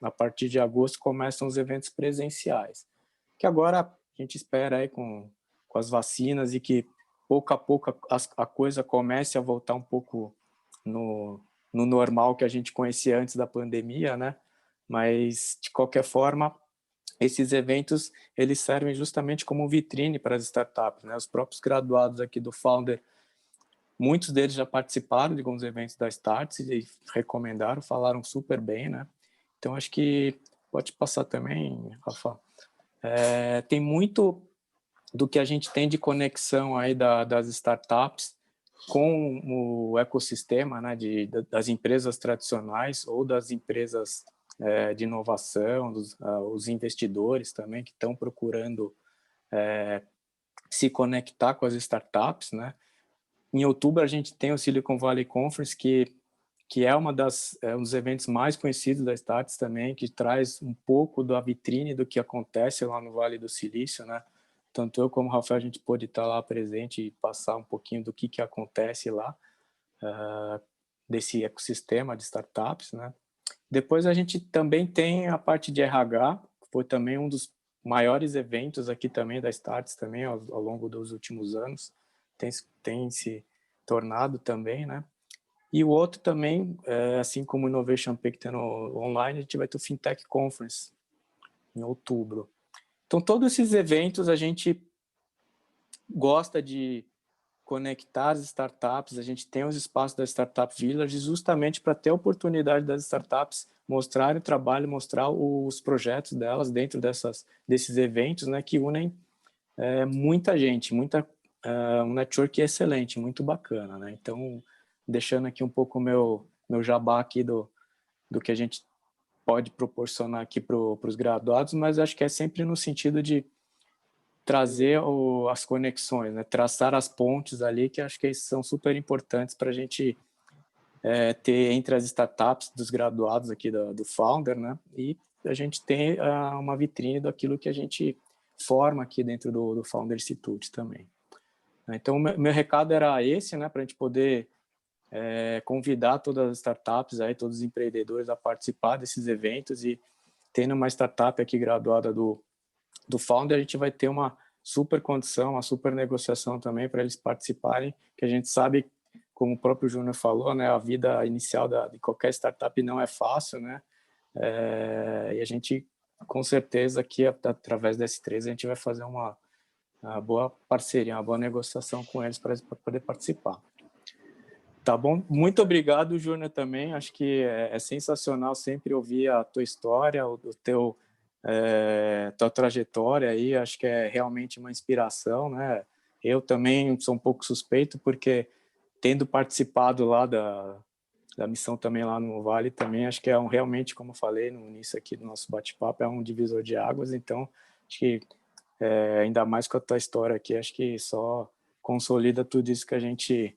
a partir de agosto começam os eventos presenciais, que agora a gente espera aí com as vacinas e que pouco a pouco a coisa comece a voltar um pouco no normal que a gente conhecia antes da pandemia, né? Mas, de qualquer forma, esses eventos eles servem justamente como vitrine para as startups, né? Os próprios graduados aqui do Founder, muitos deles já participaram de alguns eventos da Startse e recomendaram, falaram super bem, né? Então, acho que pode passar também, Rafa. Tem muito do que a gente tem de conexão aí das startups com o ecossistema, né, das empresas tradicionais ou das empresas de inovação, os investidores também que estão procurando se conectar com as startups, né? Em outubro a gente tem o Silicon Valley Conference, que é um dos eventos mais conhecidos da Startse também, que traz um pouco da vitrine do que acontece lá no Vale do Silício, né? Tanto eu como o Rafael, a gente pôde estar lá presente e passar um pouquinho do que acontece lá, desse ecossistema de startups, né? Depois a gente também tem a parte de RH, que foi também um dos maiores eventos aqui também da Startse também ao longo dos últimos anos, tem se tornado também, né? E o outro também, assim como o Innovation Peak tem no online, a gente vai ter o Fintech Conference em outubro. Então, todos esses eventos a gente gosta de conectar as startups, a gente tem os espaços da Startup Village justamente para ter a oportunidade das startups mostrarem o trabalho, mostrar os projetos delas dentro desses eventos, né, que unem muita gente, um network excelente, muito bacana, né? Então, deixando aqui um pouco o meu jabá aqui do que a gente pode proporcionar aqui para os graduados, mas acho que é sempre no sentido de trazer as conexões, né? Traçar as pontes ali, que acho que são super importantes para a gente ter entre as startups dos graduados aqui do Founder, né? E a gente tem uma vitrine daquilo que a gente forma aqui dentro do Founder Institute também. Então, meu recado era esse, né? Para a gente poder convidar todas as startups, aí, todos os empreendedores a participar desses eventos e tendo uma startup aqui graduada do Founder, a gente vai ter uma super condição, uma super negociação também para eles participarem, que a gente sabe, como o próprio Júnior falou, né, a vida inicial de qualquer startup não é fácil, né, e a gente, com certeza, aqui, através da S3, a gente vai fazer uma boa parceria, uma boa negociação com eles para poder participar. Tá bom? Muito obrigado, Júnior, também. Acho que é sensacional sempre ouvir a tua história, tua trajetória aí. Acho que é realmente uma inspiração, né? Eu também sou um pouco suspeito, porque tendo participado lá da missão também lá no Vale, também acho que é realmente, como eu falei no início aqui do nosso bate-papo, é um divisor de águas. Então, acho que ainda mais com a tua história aqui, acho que só consolida tudo isso que a gente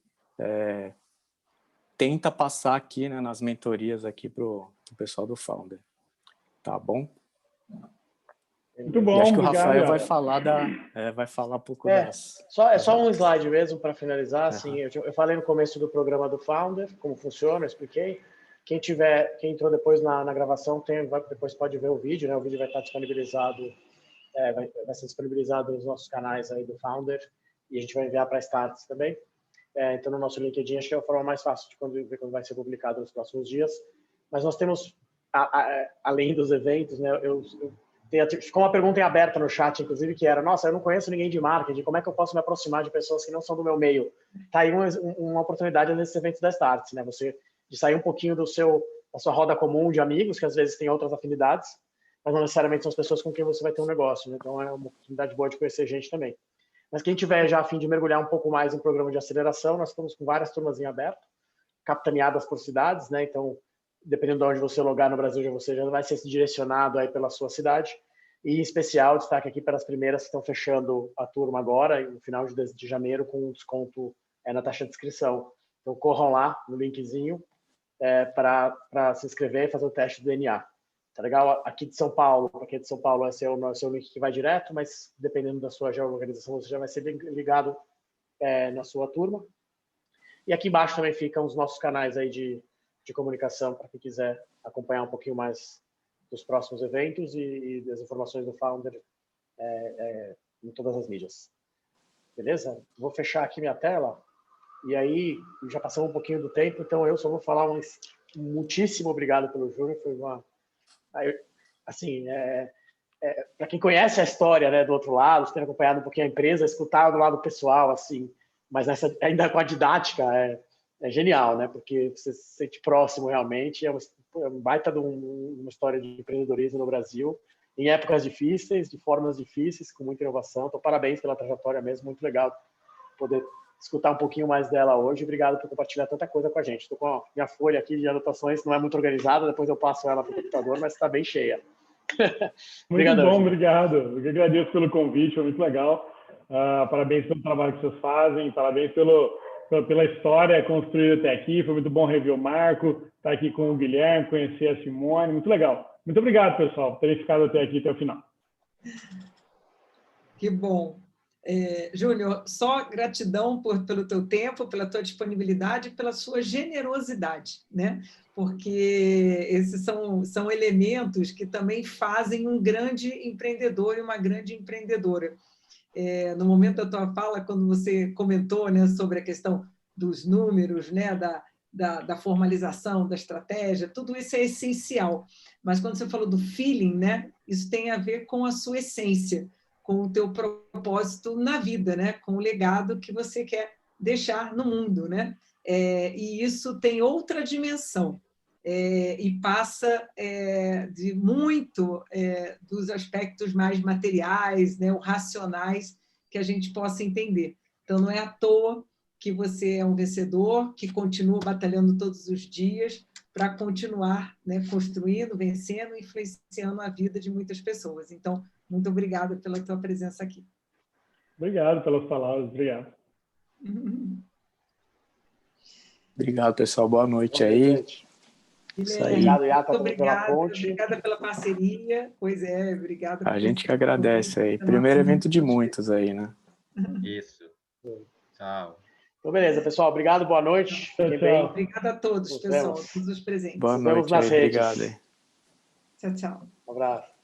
tenta passar aqui, né, nas mentorias aqui pro pessoal do Founder. Tá bom? Muito bom, E acho que o obrigado, Rafael Yara. vai falar um pouco É das... só um slide mesmo para finalizar. Assim, Uhum. eu falei no começo do programa do Founder, como funciona, eu expliquei. Quem entrou depois na gravação, depois pode ver o vídeo, né? O vídeo vai estar disponibilizado, vai ser disponibilizado nos nossos canais aí do Founder, e a gente vai enviar para a Startse também. Então, no nosso LinkedIn, acho que é a forma mais fácil de ver quando vai ser publicado nos próximos dias. Mas nós temos, além dos eventos, né? Ficou uma pergunta em aberta no chat, inclusive, que era: nossa, eu não conheço ninguém de marketing, como é que eu posso me aproximar de pessoas que não são do meu meio? Tá aí uma oportunidade nesses eventos da Startse, né? De sair um pouquinho da sua roda comum de amigos, que às vezes tem outras afinidades, mas não necessariamente são as pessoas com quem você vai ter um negócio, né? Então é uma oportunidade boa de conhecer gente também. Mas quem tiver já a fim de mergulhar um pouco mais em programa de aceleração, nós estamos com várias turmas em aberto, capitaneadas por cidades, né? Então, dependendo de onde você logar no Brasil, você já vai ser direcionado aí pela sua cidade. E, em especial, destaque aqui para as primeiras que estão fechando a turma agora, no final de janeiro, com um desconto na taxa de inscrição. Então, corram lá no linkzinho para se inscrever e fazer o teste do DNA. Tá legal? Aqui de São Paulo, para quem é de São Paulo, esse é o link que vai direto, mas dependendo da sua geolocalização, você já vai ser ligado na sua turma. E aqui embaixo também ficam os nossos canais aí de comunicação, para quem quiser acompanhar um pouquinho mais dos próximos eventos e das informações do Founder em todas as mídias. Beleza? Vou fechar aqui minha tela. E aí, já passamos um pouquinho do tempo, então eu só vou falar muitíssimo obrigado pelo Júnior. Foi assim, para quem conhece a história, né, do outro lado, tem acompanhado um pouquinho a empresa, escutar do lado pessoal, assim, mas ainda com a didática é genial, né? Porque você se sente próximo realmente. É um baita de uma história de empreendedorismo no Brasil, em épocas difíceis, de formas difíceis, com muita inovação. Então, parabéns pela trajetória mesmo, muito legal poder escutar um pouquinho mais dela hoje. Obrigado por compartilhar tanta coisa com a gente. Estou com a minha folha aqui de anotações, não é muito organizada, depois eu passo ela para o computador, mas está bem cheia. Muito bom, obrigado. Eu que agradeço pelo convite, foi muito legal. Parabéns pelo trabalho que vocês fazem, parabéns pela história construída até aqui. Foi muito bom rever o Marco, estar aqui com o Guilherme, conhecer a Simone, muito legal. Muito obrigado, pessoal, por terem ficado até aqui, até o final. Que bom. Júnior, só gratidão pelo teu tempo, pela tua disponibilidade e pela sua generosidade, né? Porque esses são elementos que também fazem um grande empreendedor e uma grande empreendedora. No momento da tua fala, quando você comentou, né, sobre a questão dos números, né, da formalização, da estratégia, tudo isso é essencial. Mas quando você falou do feeling, né, isso tem a ver com a sua essência, com o teu propósito na vida, né, com o legado que você quer deixar no mundo, né? E isso tem outra dimensão. E passa de muito dos aspectos mais materiais, né, ou racionais, que a gente possa entender. Então, não é à toa que você é um vencedor, que continua batalhando todos os dias para continuar, né, construindo, vencendo, influenciando a vida de muitas pessoas. Então, muito obrigada pela tua presença aqui. Obrigado pelas palavras, obrigado. Obrigado, pessoal. Boa noite aí. Obrigado, Yata, pela ponte. Obrigada pela parceria. Pois é, obrigada. A gente que agradece aí. Primeiro evento de muitos aí, né? Isso. Tchau. Então, beleza, pessoal. Obrigado, boa noite. Fiquem bem. Obrigada a todos, pessoal, todos os presentes. Boa noite aí, obrigado aí. Tchau, tchau. Um abraço.